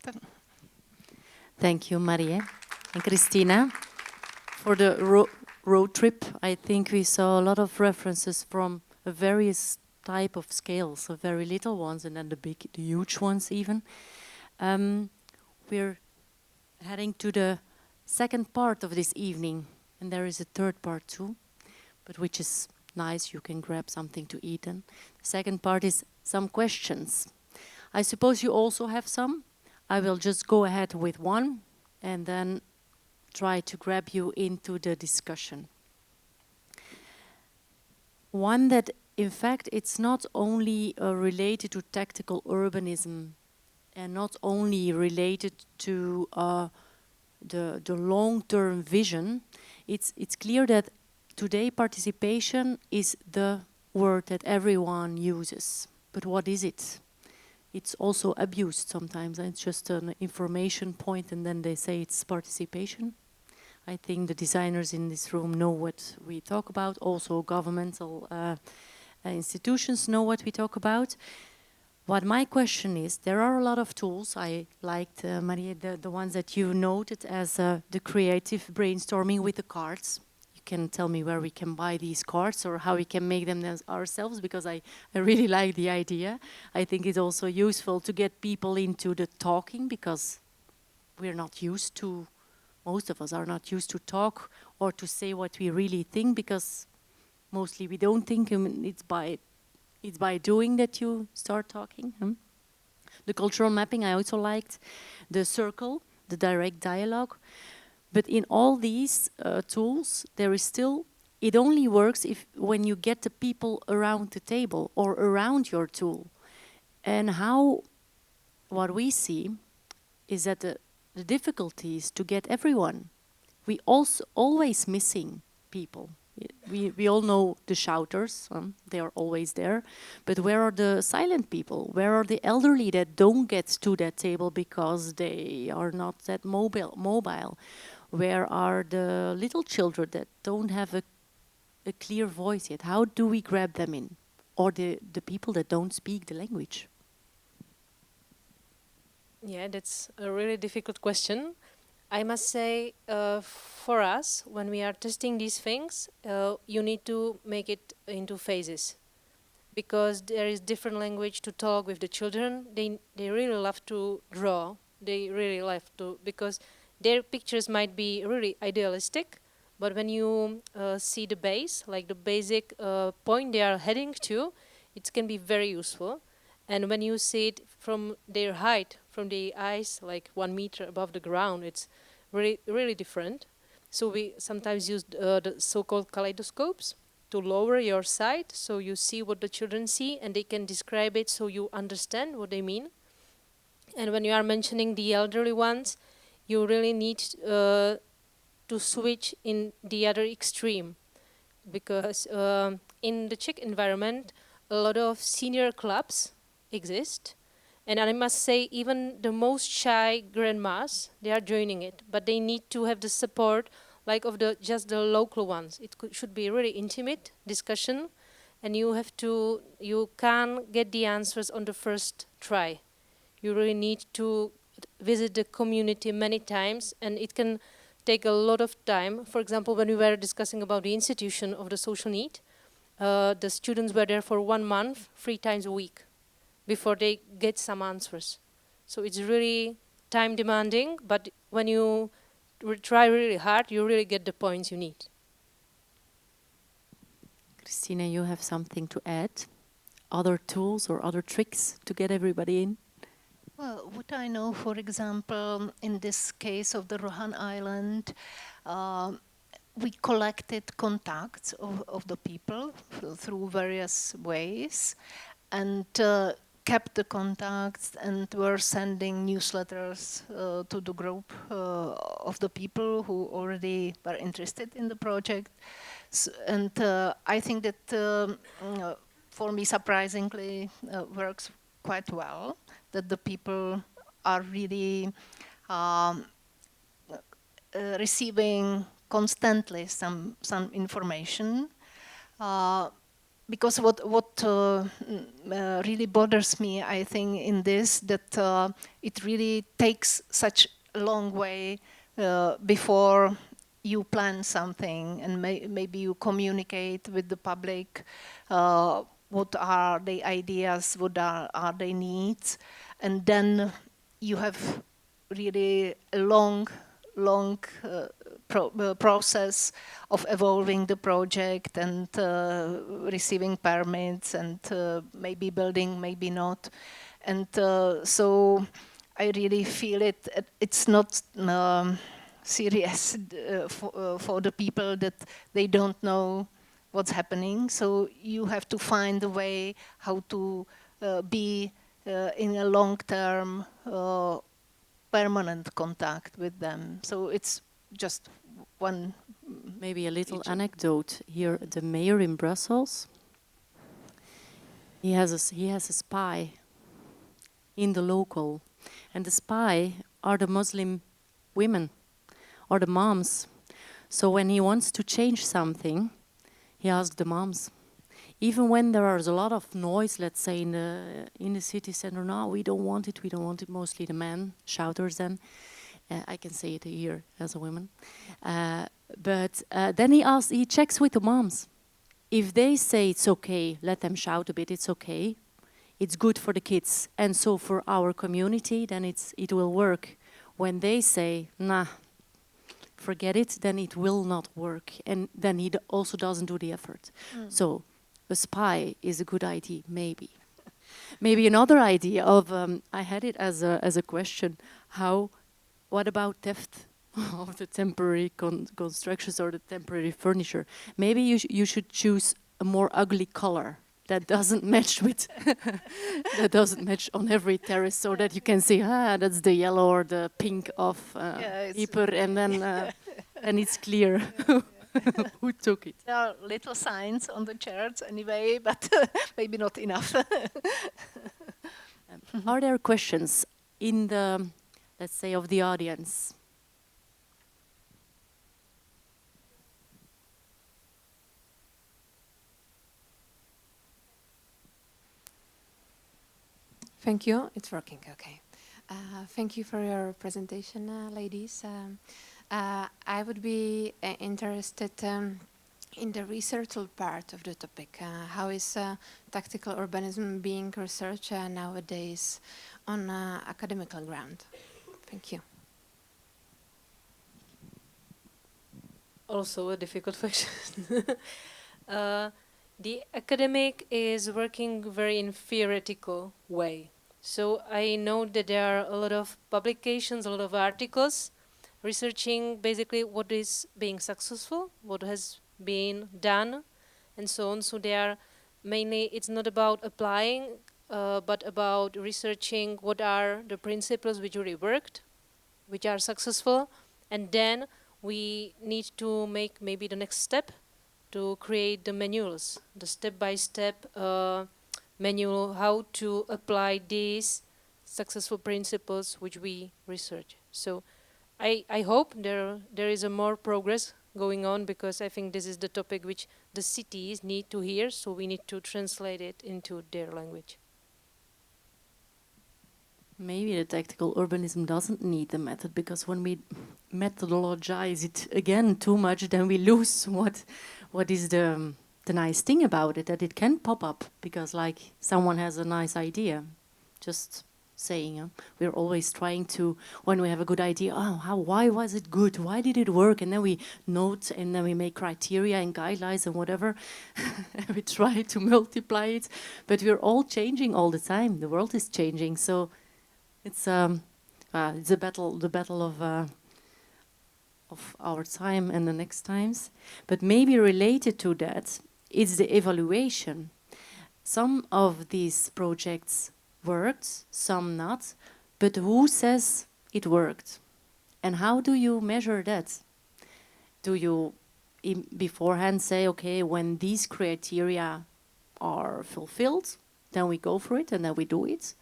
Thank you, Marie and Kristina. For the road trip, I think we saw a lot of references from various type of scales, the very little ones and then the huge ones even. We're heading to the second part of this evening, and there is a third part too, but which is nice, you can grab something to eat in. The second part is some questions. I suppose you also have some. I will just go ahead with one and then try to grab you into the discussion. One that, in fact, it's not only related to tactical urbanism and not only related to the long-term vision. It's clear that today participation is the word that everyone uses. But what is it? It's also abused sometimes. It's just an information point and then they say it's participation. I think the designers in this room know what we talk about. Also governmental institutions know what we talk about. What my question is, there are a lot of tools. I liked, Marie, the ones that you noted as the creative brainstorming with the cards. You can tell me where we can buy these cards or how we can make them ourselves, because I really like the idea. I think it's also useful to get people into the talking, because we're not used to, most of us are not used to talk or to say what we really think, because mostly we don't think. It's by doing that you start talking. The cultural mapping I also liked. The circle, the direct dialogue. But in all these tools, there is still it only works when you get the people around the table or around your tool. And what we see is that the difficulty is to get everyone. We also always missing people. We all know the shouters, they are always there, but where are the silent people? Where are the elderly that don't get to that table because they are not that mobile? Where are the little children that don't have a clear voice yet? How do we grab them in? Or the people that don't speak the language? Yeah, that's a really difficult question. I must say, for us, when we are testing these things, you need to make it into phases, because there is different language to talk with the children. They really love to draw. They really love to, because their pictures might be really idealistic, but when you see the base, like the basic point they are heading to, it can be very useful. And when you see it from their height, from the eyes, like 1 meter above the ground, it's really, really different. So we sometimes use the so-called kaleidoscopes to lower your sight, so you see what the children see, and they can describe it so you understand what they mean. And when you are mentioning the elderly ones, you really need to switch in the other extreme, because in the Czech environment, a lot of senior clubs exist, and I must say even the most shy grandmas, they are joining it, but they need to have the support like of just the local ones. It should be really intimate discussion, and you can't get the answers on the first try. You really need to visit the community many times, and it can take a lot of time. For example, when we were discussing about the institution of the social need, the students were there for 1 month, 3 times a week, before they get some answers. So it's really time demanding, but when you try really hard, you really get the points you need. Kristina, you have something to add? Other tools or other tricks to get everybody in? Well, what I know, for example, in this case of the Rohan Island, we collected contacts of the people through various ways, and kept the contacts, and were sending newsletters to the group of the people who already were interested in the project. And I think that for me surprisingly works quite well, that the people are really receiving constantly some information. Because what really bothers me, I think, in this, that it really takes such a long way before you plan something, and maybe you communicate with the public what are the ideas, what are the needs, and then you have really a long process of evolving the project, and receiving permits, and maybe building, maybe not. And so I really feel it's not serious for the people, that they don't know what's happening. So you have to find a way how to be in a long-term permanent contact with them. So it's just one. Maybe a little anecdote here. The mayor in Brussels, he has a spy in the local, and the spy are the Muslim women or the moms. So when he wants to change something, he asks the moms. Even when there is a lot of noise, let's say in the city center, no, we don't want it, mostly the men, shouters then. I can say it here as a woman. But then he checks with the moms. If they say it's okay, let them shout a bit, it's okay. It's good for the kids, and so for our community, then it will work. When they say, nah, forget it, then it will not work. And then he also doesn't do the effort. So a spy is a good idea, maybe. Maybe another idea of, I had it as a question, what about theft of the temporary constructions or the temporary furniture. Maybe you should choose a more ugly color that doesn't match with that doesn't match on every terrace, so that you can see, that's the yellow or the pink of Ypres, and then and it's clear who took it. There are little signs on the chairs anyway, but maybe not enough. Are there questions in the, let's say, of the audience? Thank you. It's working. Okay. Thank you for your presentation, ladies. I would be interested in the researchal part of the topic. How is tactical urbanism being researched nowadays on academical ground? Thank you. Also a difficult question. The academic is working very in theoretical way. So I know that there are a lot of publications, a lot of articles researching basically what is being successful, what has been done, and so on. So they are mainly, it's not about applying, but about researching what are the principles which really worked, which are successful, and then we need to make maybe the next step to create the manuals, the step-by-step manual how to apply these successful principles which we research. So I hope there is a more progress going on, because I think this is the topic which the cities need to hear, so we need to translate it into their language. Maybe the tactical urbanism doesn't need the method, because when we methodologize it again too much, then we lose what is the nice thing about it, that it can pop up because like someone has a nice idea. Just saying, we're always trying to, when we have a good idea, why was it good? Why did it work? And then we note, and then we make criteria and guidelines and whatever. And we try to multiply it, but we're all changing all the time. The world is changing, so it's a battle, the battle of our time and the next times. But maybe related to that, it's the evaluation. Some of these projects worked, some not, but who says it worked? And how do you measure that? Do you beforehand say, okay, when these criteria are fulfilled, then we go for it and then we do it?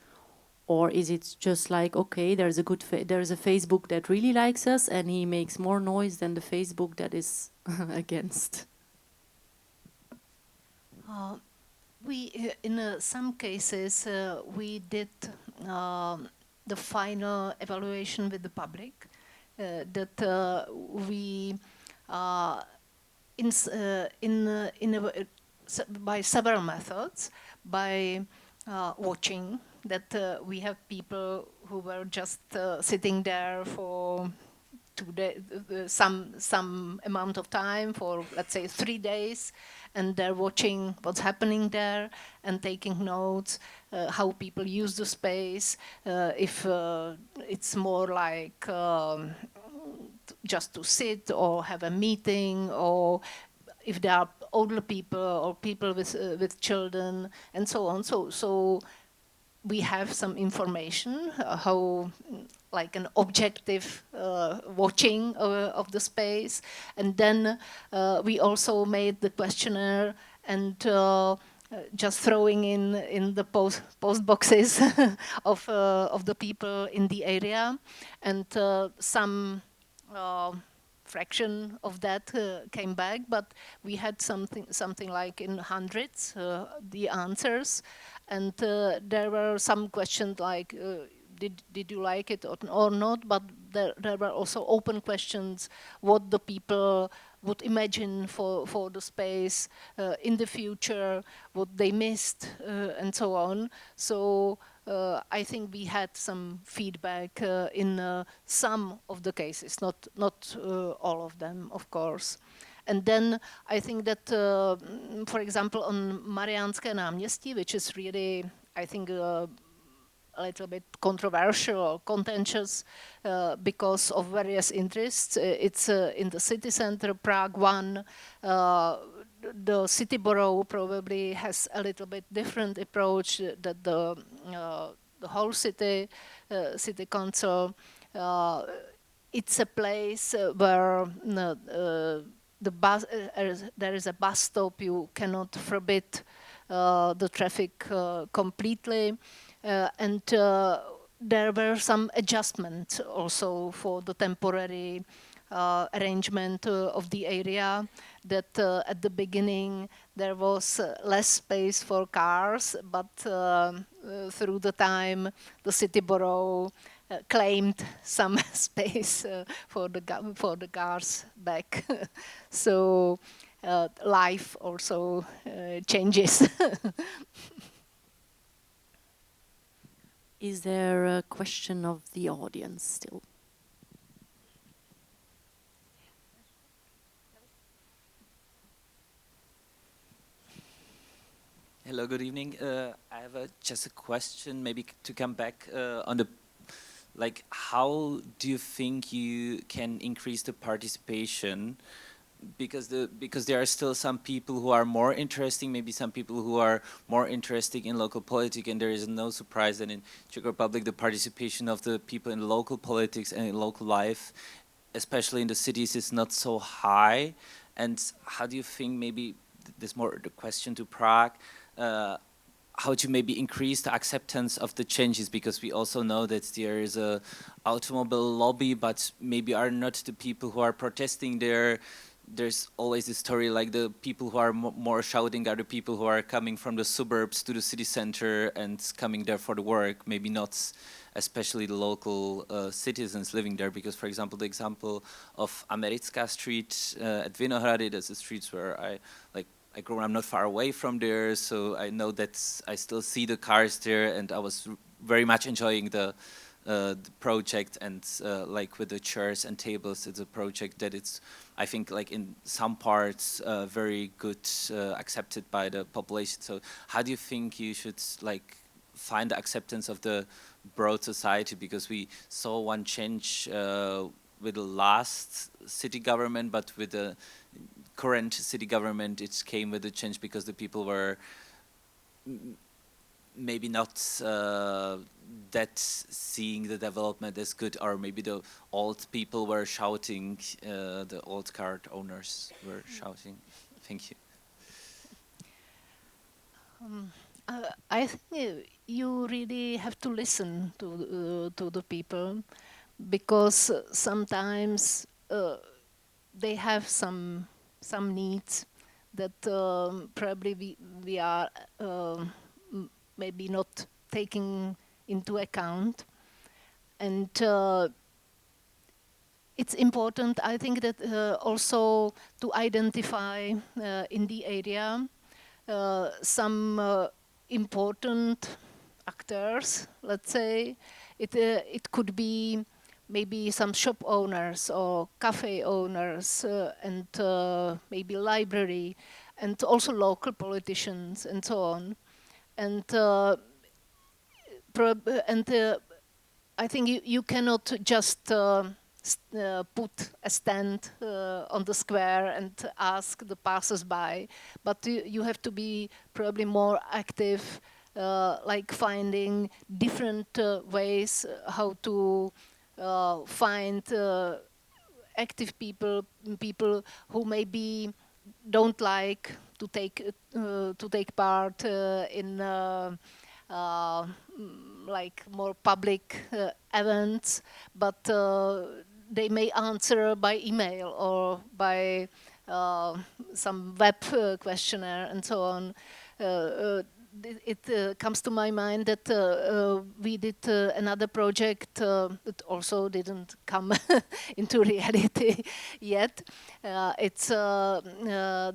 Or is it just like, okay, there's a Facebook that really likes us and he makes more noise than the Facebook that is against? We, in some cases, we did the final evaluation with the public. That we, by several methods, by watching that we have people who were just sitting there for some amount of time, for let's say 3 days, and they're watching what's happening there and taking notes, how people use the space, if it's more like just to sit or have a meeting, or if there are older people or people with children and so on. So we have some information, how like an objective watching of the space. And then we also made the questionnaire and just throwing in the post boxes of the people in the area. And some fraction of that came back, but we had something like in hundreds the answers. And there were some questions like, did you like it or not? But there were also open questions, what the people would imagine for the space in the future, what they missed, and so on. So I think we had some feedback in some of the cases, not all of them, of course. And then I think that, for example, on Mariánské náměstí, which is really, I think, a little bit controversial or contentious because of various interests. It's in the city center, Prague 1. The city borough probably has a little bit different approach that the whole city council. It's a place where there is a bus stop. You cannot forbid the traffic completely, and there were some adjustments also for the temporary arrangement of the area, that at the beginning there was less space for cars, but through the time the city borough claimed some space for the cars back. So life also changes. Is there a question of the audience still? Hello, good evening. I have just a question, maybe to come back on the, like, how do you think you can increase the participation? Because there are still some people who are more interesting, maybe some people who are more interested in local politics, and there is no surprise that in Czech Republic the participation of the people in local politics and in local life, especially in the cities, is not so high. And how do you think, maybe this more the question to Prague, how to maybe increase the acceptance of the changes, because we also know that there is a automobile lobby, but maybe are not the people who are protesting there. There's always this story, like the people who are more shouting are the people who are coming from the suburbs to the city center and coming there for the work, maybe not especially the local citizens living there. Because, for example, the example of Americká Street at Vinohrady, that's the streets where I grew up, I'm not far away from there, so I know that I still see the cars there, and I was very much enjoying the project, and like with the chairs and tables, it's a project that it's, I think, like in some parts very good, accepted by the population. So how do you think you should like find the acceptance of the broad society? Because we saw one change with the last city government, but with the current city government it came with a change because the people were maybe not that seeing the development as good, or maybe the old people were shouting, the old car owners were shouting. Thank you. I think you really have to listen to the people, because sometimes they have some needs that probably we are maybe not taking into account. And it's important, I think, that also to identify in the area some important actors, let's say. It could be maybe some shop owners or cafe owners and maybe library, and also local politicians and so on. And I think you cannot just put a stand on the square and ask the passers-by, but you have to be probably more active, like finding different ways how to find active people who maybe don't like to take part in like more public events, but they may answer by email or by some web questionnaire and so on. It comes to my mind that we did another project that also didn't come into reality yet. It's the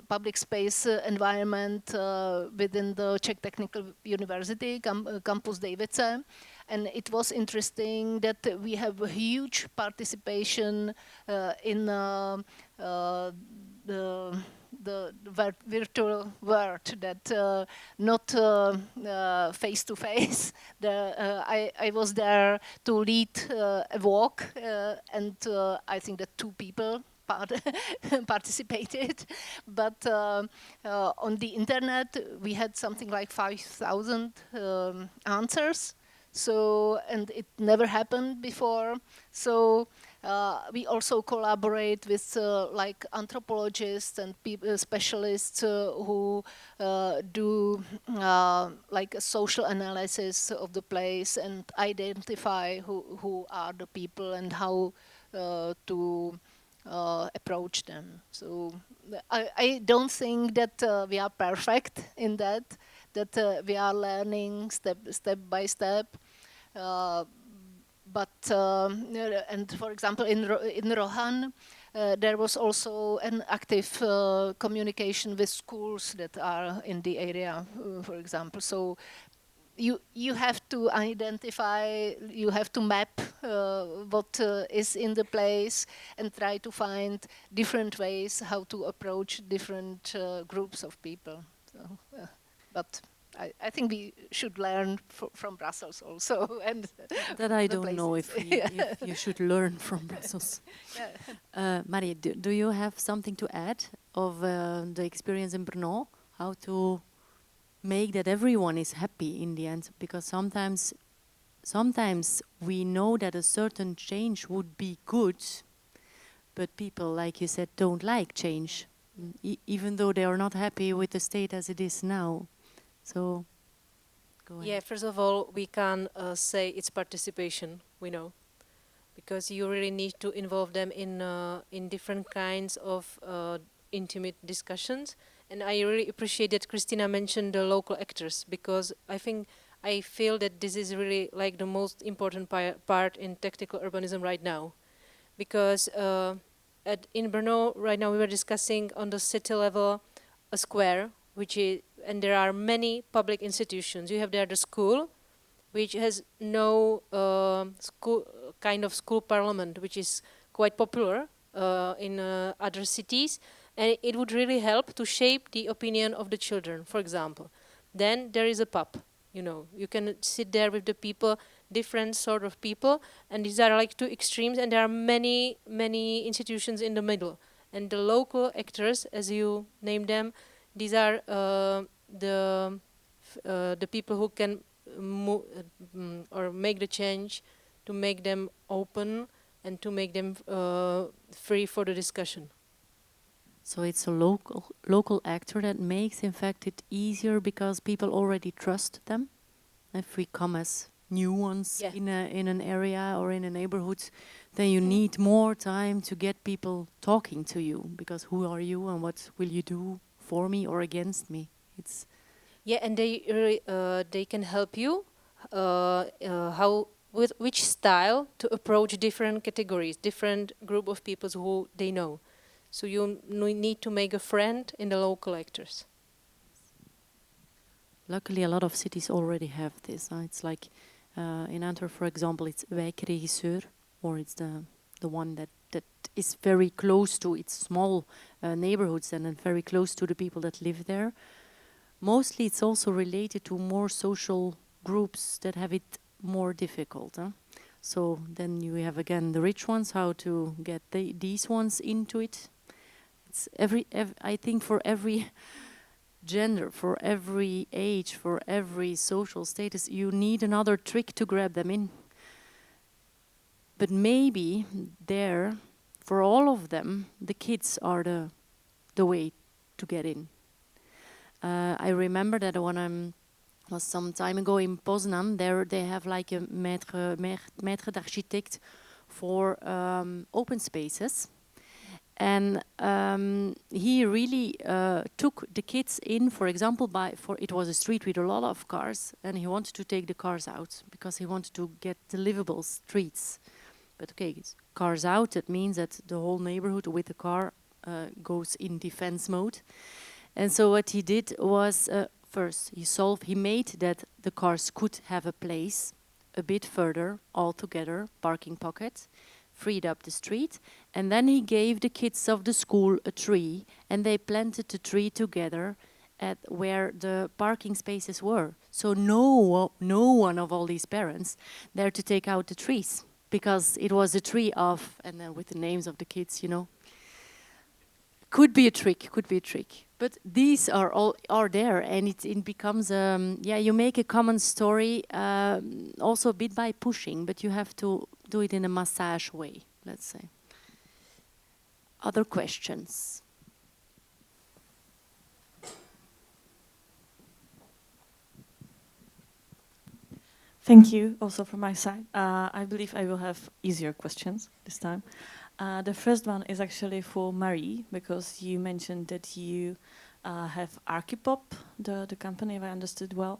public space environment within the Czech Technical University, Campus Davice. And it was interesting that we have a huge participation in the virtual world, that not face to face. I was there to lead a walk, and I think that 2 people participated, but on the internet we had something like 5,000 answers. So, and it never happened before. So we also collaborate with like anthropologists and specialists who do like a social analysis of the place and identify who are the people and how to approach them. So I don't think that we are perfect in that we are learning step by step. But and for example, in Rohan, there was also an active communication with schools that are in the area, for example. So you have to identify, you have to map what is in the place and try to find different ways how to approach different groups of people. So, but I think we should learn from Brussels also. And that I don't know if you should learn from Brussels. Marie, do you have something to add of the experience in Brno? How to make that everyone is happy in the end? Because sometimes we know that a certain change would be good, but people, like you said, don't like change, even though they are not happy with the state as it is now. So, go ahead. Yeah, first of all, we can say it's participation, we know. Because you really need to involve them in different kinds of intimate discussions. And I really appreciate that Kristina mentioned the local actors, because I feel that this is really like the most important part in tactical urbanism right now. Because in Brno right now we were discussing on the city level a square, and there are many public institutions. You have there the school, which has no school parliament, which is quite popular in other cities, and it would really help to shape the opinion of the children, for example. Then there is a pub, you can sit there with the people, different sort of people, and these are like 2 extremes, and there are many institutions in the middle. And the local actors, as you name them, these are the people who can or make the change, to make them open and to make them free for the discussion. So it's a local actor that makes, in fact, it easier because people already trust them. If we come as new ones in an area or in a neighborhood, then you need more time to get people talking to you, because who are you and what will you do for me or against me? It's and they can help you with which style to approach different categories, different group of people who they know. So you need to make a friend in the local actors. Luckily, a lot of cities already have this. It's like in Antwerp, for example, it's wijkregisseur, or it's the one that is very close to its small neighborhoods and very close to the people that live there. Mostly, it's also related to more social groups that have it more difficult. So then you have again the rich ones, how to get these ones into it. It's I think for every gender, for every age, for every social status, you need another trick to grab them in. But maybe there, for all of them, the kids are the way to get in. I remember that when I was some time ago in Poznan, there they have like a maître d'architecte for open spaces. And he really took the kids in, for example, it was a street with a lot of cars, and he wanted to take the cars out because he wanted to get the livable streets. But okay, cars out, that means that the whole neighborhood with the car goes in defense mode. And so what he did was, first, he made that the cars could have a place a bit further altogether, parking pocket. freed up the street, and then he gave the kids of the school a tree, and they planted the tree together at where the parking spaces were. So no one of all these parents there to take out the trees, because it was a tree of, and then with the names of the kids, you know. Could be a trick, could be a trick. But these are there, and it becomes, yeah, you make a common story, also a bit by pushing, but you have to do it in a massage way, let's say. Other questions? Thank you, also from my side. I believe I will have easier questions this time. The first one is actually for Marie, because you mentioned that you have Archipop, the company, if I understood well,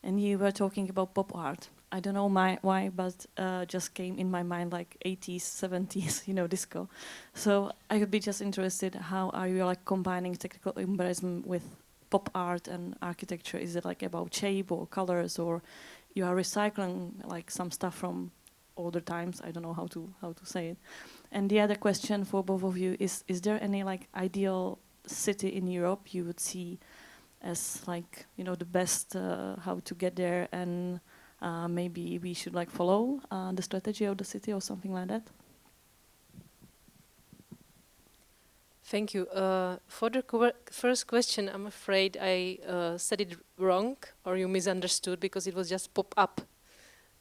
and you were talking about pop art. I don't know why, but just came in my mind like 80s, 70s, you know, disco. So I would be just interested, how are you like combining technical urbanism with pop art and architecture? Is it like about shape or colors, or you are recycling like some stuff from older times? I don't know how to say it. And the other question for both of you is there any like ideal city in Europe you would see as like, you know, the best, how to get there, and maybe we should like follow the strategy of the city or something like that? Thank you. For the first question, I'm afraid I said it wrong, or you misunderstood, because it was just pop-up,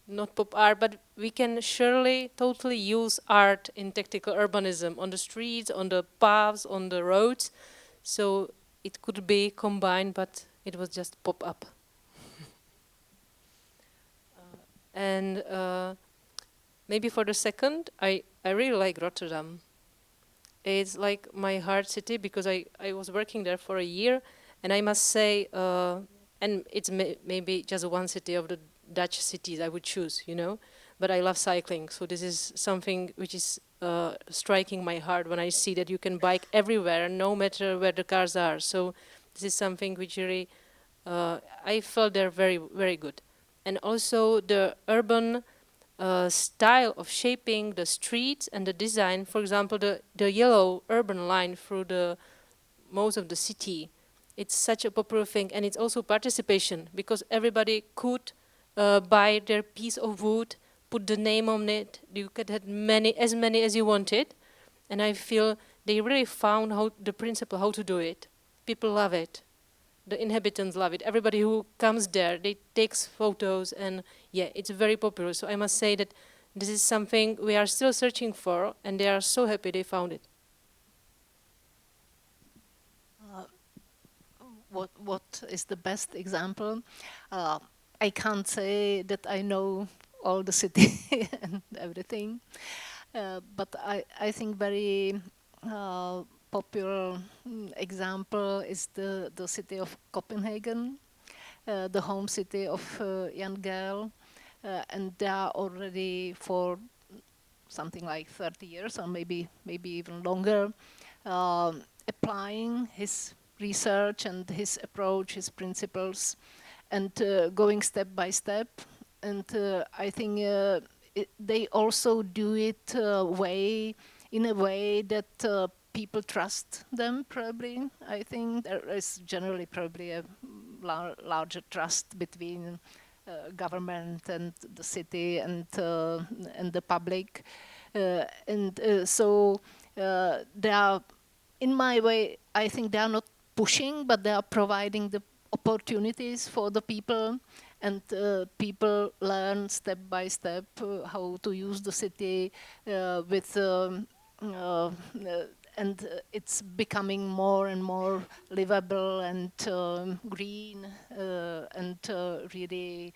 not pop art. But we can surely totally use art in tactical urbanism, on the streets, on the paths, on the roads. So it could be combined, but it was just pop-up. And maybe for the second, I really like Rotterdam. It's like my heart city, because I was working there for a year, and I must say, and it's maybe just one city of the Dutch cities I would choose, you know, but I love cycling, so this is something which is striking my heart when I see that you can bike everywhere, no matter where the cars are. So this is something which really, I felt they're very, very good. And also the urban style of shaping the streets and the design. For example, the yellow urban line through the most of the city. It's such a popular thing, and it's also participation, because everybody could buy their piece of wood, put the name on it. You could have as many as you wanted, and I feel they really found the principle how to do it. People love it. The inhabitants love it. Everybody who comes there, they takes photos, and yeah, it's very popular. So I must say that this is something we are still searching for, and they are so happy they found it. What is the best example? I can't say that I know all the city and everything, but I think very popular example is the city of Copenhagen, the home city of Jan Gehl, and they are already for something like 30 years, or maybe even longer, applying his research and his approach, his principles, and going step by step. And I think they also do it in a way that people trust them, probably. I think there is generally probably a larger trust between government and the city and the public. So they are, in my way, I think they are not pushing, but they are providing the opportunities for the people, and people learn step by step how to use the city and it's becoming more and more livable and green and really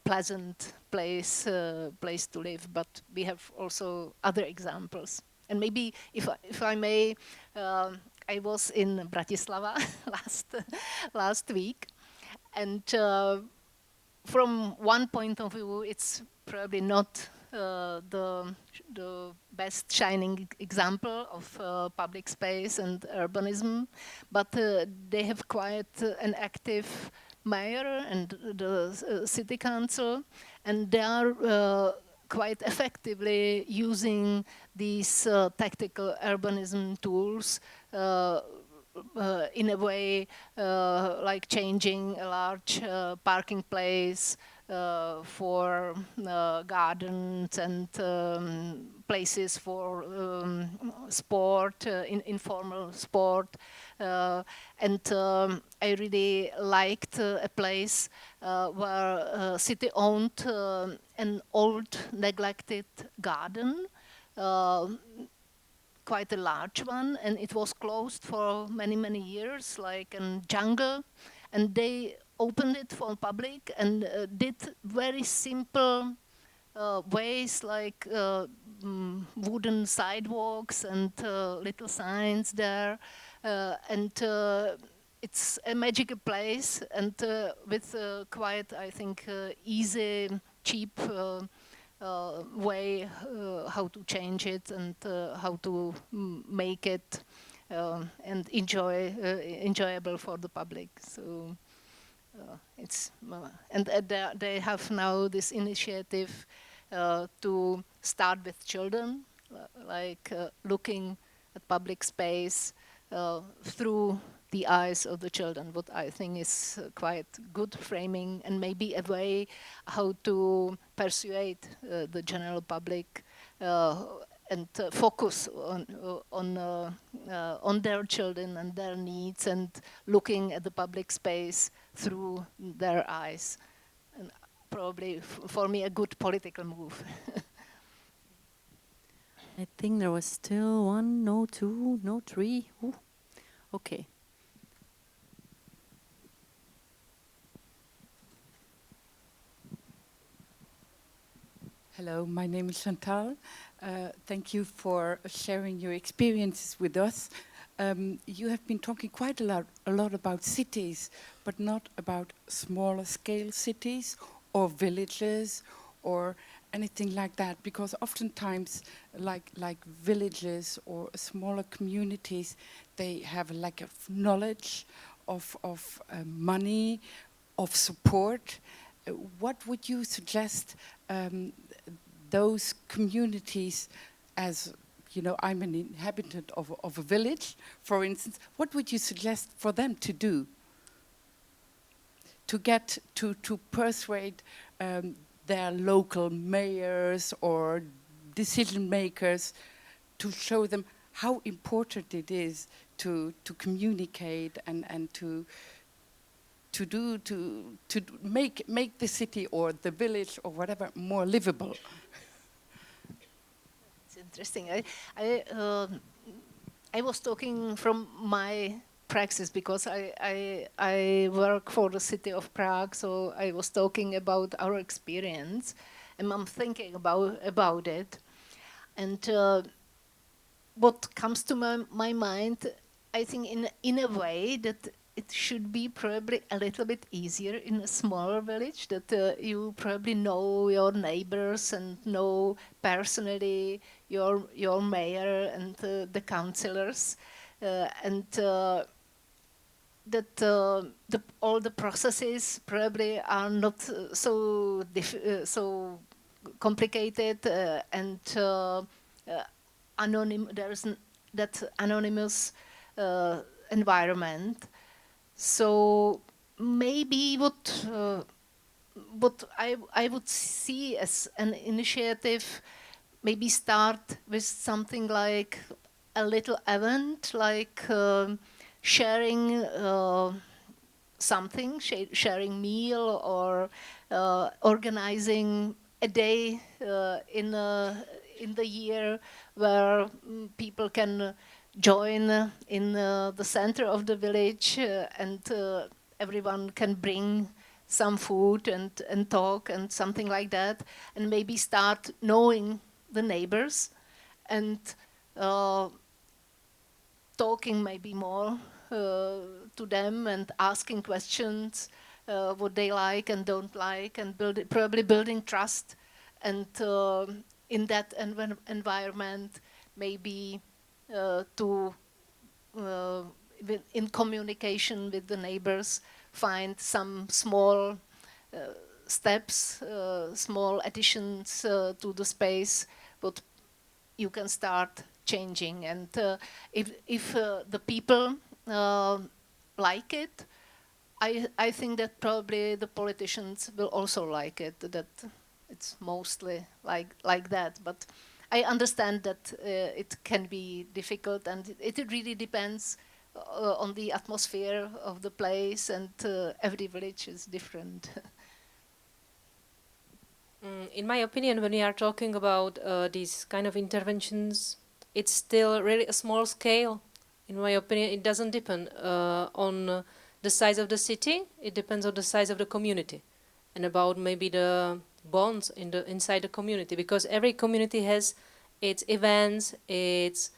pleasant place to live. But we have also other examples. And maybe, if I may, I was in Bratislava last week, and from one point of view, it's probably not the best shining example of public space and urbanism, but they have quite an active mayor and the city council, and they are quite effectively using these tactical urbanism tools in a way like changing a large parking place for gardens and places for sport, informal sport. And I really liked a place where city owned an old neglected garden, quite a large one, and it was closed for many, many years, like a jungle, and they opened it for public and did very simple ways like wooden sidewalks and little signs there, and it's a magical place, and with quite, I think, easy, cheap way how to change it and how to make it and enjoyable for the public. So it's and they have now this initiative to start with children, like looking at public space through the eyes of the children, what I think is quite good framing and maybe a way how to persuade the general public and focus on their children and their needs and looking at the public space through their eyes. And probably for me a good political move. I think there was still one, no two, no three. Ooh. Okay. Hello, my name is Chantal. Thank you for sharing your experiences with us. You have been talking quite a lot about cities, but not about smaller scale cities or villages or anything like that, because oftentimes like villages or smaller communities, they have a lack of knowledge, of money, of support. What would you suggest those communities, as you know, I'm an inhabitant of a village, for instance, what would you suggest for them to do to get to persuade their local mayors or decision makers to show them how important it is to communicate and to make the city or the village or whatever more livable? It's interesting. I was talking from my praxis because I work for the City of Prague, so I was talking about our experience, and I'm thinking about it. And what comes to my mind, I think in a way that it should be probably a little bit easier in a smaller village, that you probably know your neighbors and know personally your mayor and the councillors, and that all the processes probably are not so complicated and there's that anonymous environment. So maybe what I would see as an initiative, maybe start with something like a little event, like sharing something, sharing meal, or organizing a day in the year where people can join in the center of the village, and everyone can bring some food and talk and something like that, and maybe start knowing the neighbors and talking maybe more to them and asking questions, what they like and don't like, and probably building trust, and in that environment maybe in communication with the neighbors, find some small steps, small additions to the space, what you can start changing. And if the people like it, I think that probably the politicians will also like it, that it's mostly like that. But I understand that it can be difficult, and it really depends on the atmosphere of the place, and every village is different. In my opinion, when we are talking about these kind of interventions, it's still really a small scale. In my opinion, it doesn't depend on the size of the city. It depends on the size of the community, and about maybe the bonds inside the community, because every community has its events, its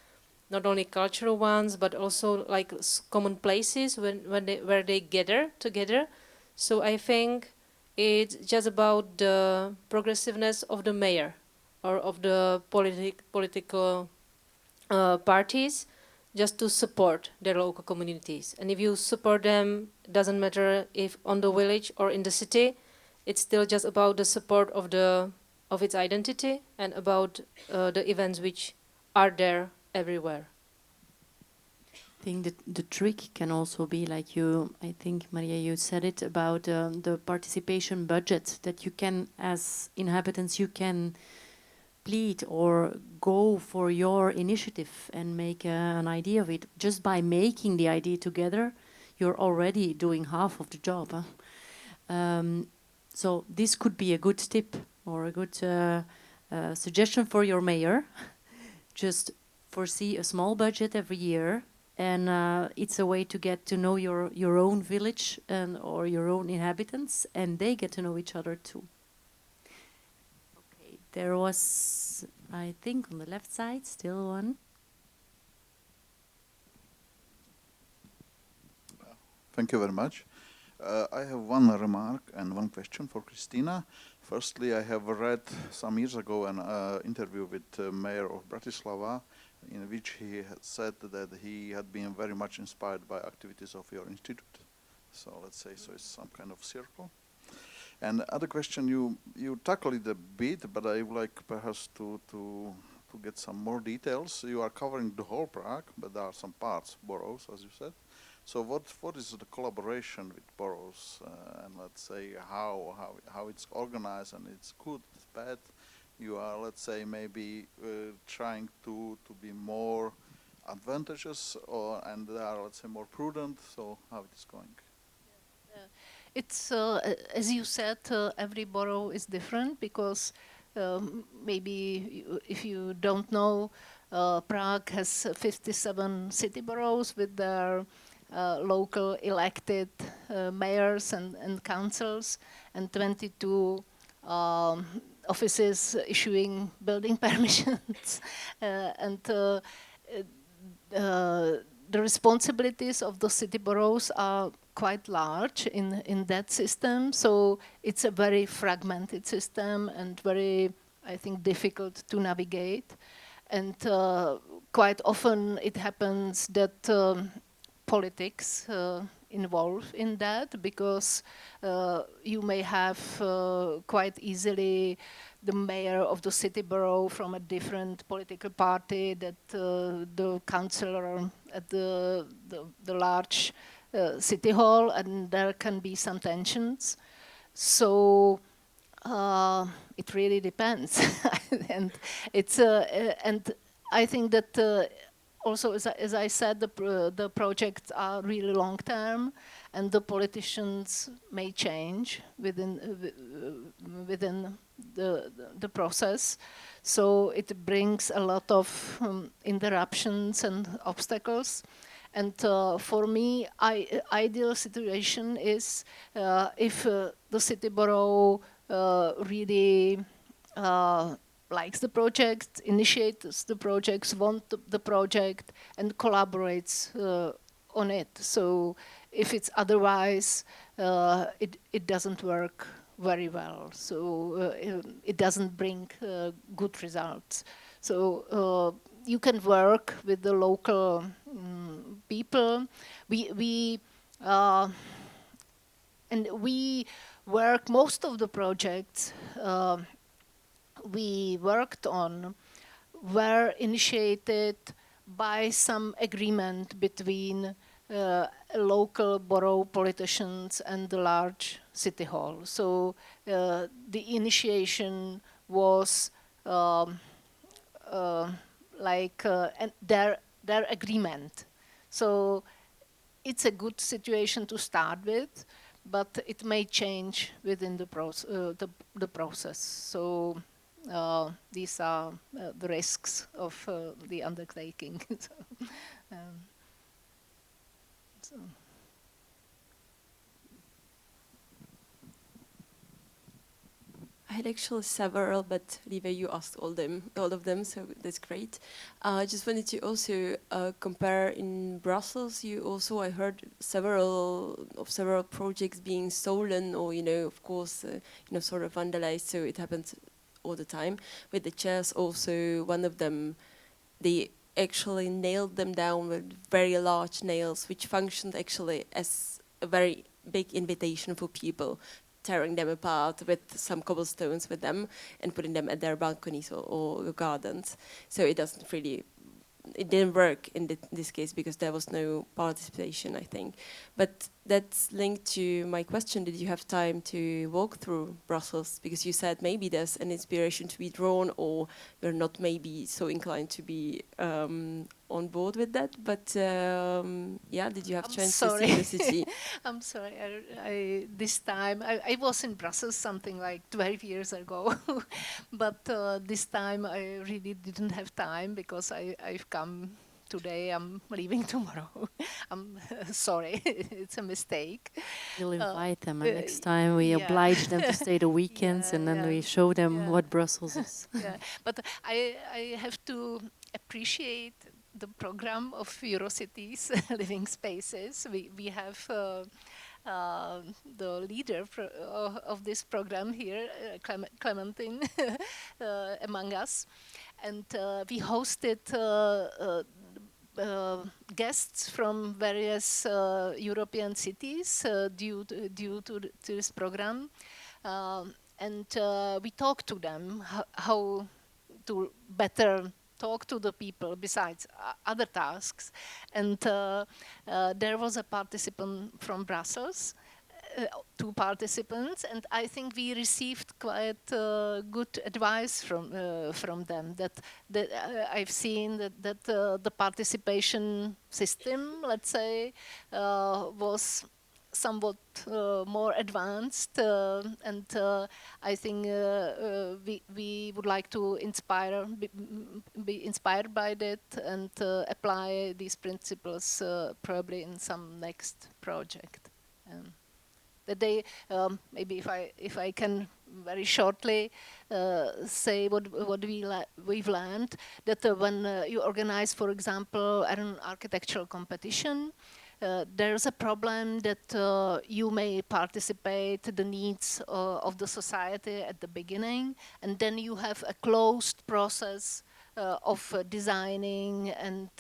not only cultural ones, but also like common places where they gather together. So I think it's just about the progressiveness of the mayor or of the political parties, just to support their local communities. And if you support them, doesn't matter if on the village or in the city, it's still just about the support of its identity and about the events which are there everywhere. I think that the trick can also be like I think Maria, you said it about the participation budget, that you can, as inhabitants, you can plead or go for your initiative and make an idea of it. Just by making the idea together, you're already doing half of the job. So this could be a good tip or a good suggestion for your mayor. Just foresee a small budget every year, and it's a way to get to know your own village or your own inhabitants, and they get to know each other too. Okay, there was, I think, on the left side, still one. Thank you very much. I have one remark and one question for Kristina. Firstly, I have read some years ago an interview with the mayor of Bratislava, in which he had said that he had been very much inspired by activities of your institute. So let's say, so it's some kind of circle. And the other question, you tackled it a bit, but I would like perhaps to get some more details. You are covering the whole Prague, but there are some parts, boroughs, as you said. So what is the collaboration with boroughs, and let's say how it's organized, and it's good, it's bad? You are, let's say, maybe trying to be more advantageous, and they are, let's say, more prudent. So how it is going? It's as you said, every borough is different, because maybe if you don't know, Prague has 57 city boroughs with their local elected mayors and councils, and 22 offices issuing building permissions. And the responsibilities of the city boroughs are quite large in that system. So it's a very fragmented system and very, I think, difficult to navigate. And quite often it happens that politics involve in that, because you may have quite easily the mayor of the city borough from a different political party, that the councillor at the large city hall, and there can be some tensions. So it really depends. And it's and I think that also, as I said, the projects are really long term, and the politicians may change within the process. So it brings a lot of interruptions and obstacles. And for me, ideal situation is if the city borough really likes the project, initiates the projects, wants the project, and collaborates on it. So if it's otherwise, it doesn't work very well. So it doesn't bring good results. So you can work with the local people. We work, most of the projects we worked on were initiated by some agreement between local borough politicians and the large city hall. So the initiation was and their agreement. So it's a good situation to start with, but it may change within the process. So these are the risks of the undertaking. So. I had actually several, but Lieve, you asked all of them, so that's great. I just wanted to also compare in Brussels. You also, I heard several projects being stolen, or of course, sort of vandalized. So it happens all the time. With the chairs, also one of them, they actually nailed them down with very large nails, which functioned actually as a very big invitation for people, tearing them apart with some cobblestones with them and putting them at their balconies or gardens. So it didn't work in this case because there was no participation, I think. But that's linked to my question, did you have time to walk through Brussels? Because you said maybe there's an inspiration to be drawn, or you're not maybe so inclined to be on board with that. But yeah, did you have chance to see the city? I'm sorry, this time, I was in Brussels something like 12 years ago, but this time I really didn't have time because I've come today, I'm leaving tomorrow. I'm sorry, it's a mistake. We'll invite them, and next time we oblige them to stay the weekends, and then we show them what Brussels is. But I have to appreciate the program of Eurocities Living Spaces. We have the leader of this program here, Clementine, among us. And we hosted guests from various European cities due to this program. And we talked to them how to better talk to the people besides other tasks. And there was a participant from Brussels, 2 participants, and I think we received quite good advice from them. That I've seen that the participation system, let's say, was somewhat more advanced, and I think we would like to be inspired by that and apply these principles probably in some next project. That they maybe if I can very shortly say what we've learned, that when you organize, for example, an architectural competition, there's a problem that you may participate the needs of the society at the beginning, and then you have a closed process of designing and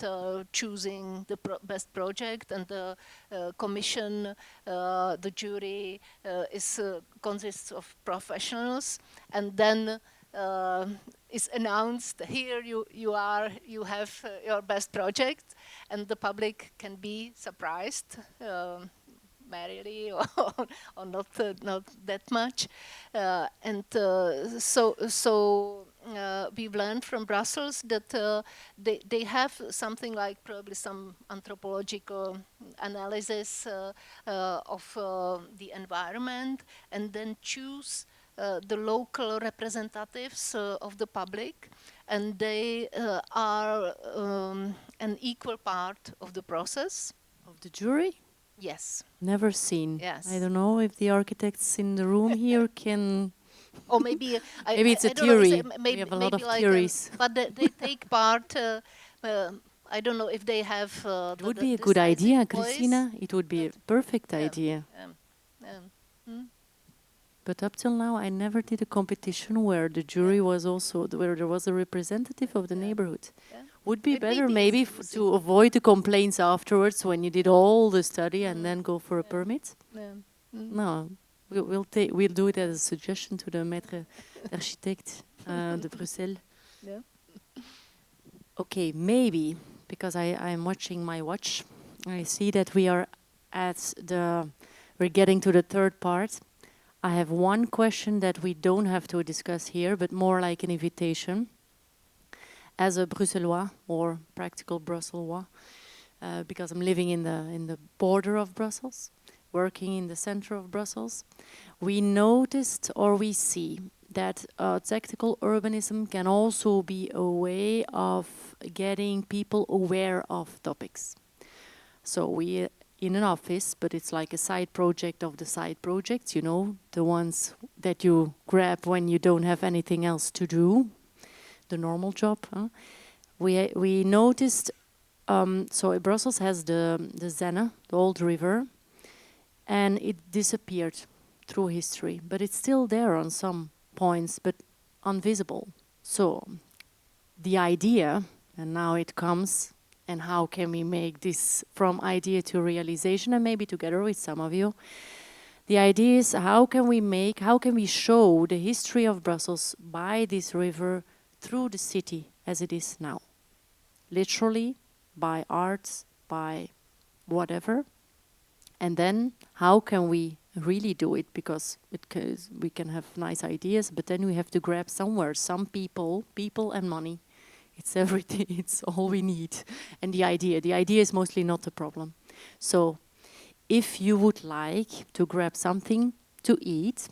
choosing the best project, and the commission, the jury consists of professionals, and then is announced, here you have your best project, and the public can be surprised, merrily or not that much, and so we've learned from Brussels that they have something like probably some anthropological analysis of the environment, and then choose the local representatives of the public, and they are an equal part of the process. Of the jury? Yes. Never seen. Yes. I don't know if the architects in the room here can... Or maybe... maybe it's a theory. We have a lot of theories. But they take part... I don't know if they have... it would be a good idea, Kristina. It would be a perfect idea. But up till now, I never did a competition where the jury was also, where there was a representative of the neighborhood. Would be better maybe to avoid the complaints afterwards when you did all the study and then go for a permit? No. We'll do it as a suggestion to the maître d'architecte de Bruxelles. Yeah. Okay, maybe because I'm watching my watch. I see that we're getting to the third part. I have one question that we don't have to discuss here, but more like an invitation. As a Bruxellois or practical Brussellois, because I'm living in the border of Brussels, working in the center of Brussels, we noticed or we see that tactical urbanism can also be a way of getting people aware of topics. So we in an office, but it's like a side project of the side projects, you know, the ones that you grab when you don't have anything else to do, the normal job. We noticed, so Brussels has the Zenne, the old river, and it disappeared through history, but it's still there on some points, but invisible. So the idea, and now it comes, and how can we make this from idea to realization, and maybe together with some of you. The idea is how can we show the history of Brussels by this river through the city as it is now. Literally, by arts, by whatever. And then how can we really do it? Because we can have nice ideas, but then we have to grab somewhere, some people and money. It's everything, it's all we need. And the idea is mostly not the problem. So if you would like to grab something to eat,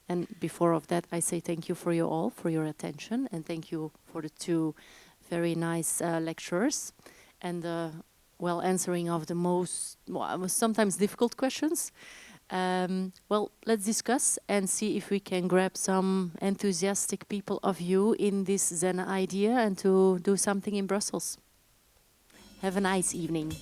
and before of that I say thank you for your attention, and thank you for the two very nice lecturers, and answering of the most, sometimes difficult questions. Well, let's discuss and see if we can grab some enthusiastic people of you in this Zenne idea and to do something in Brussels. Have a nice evening.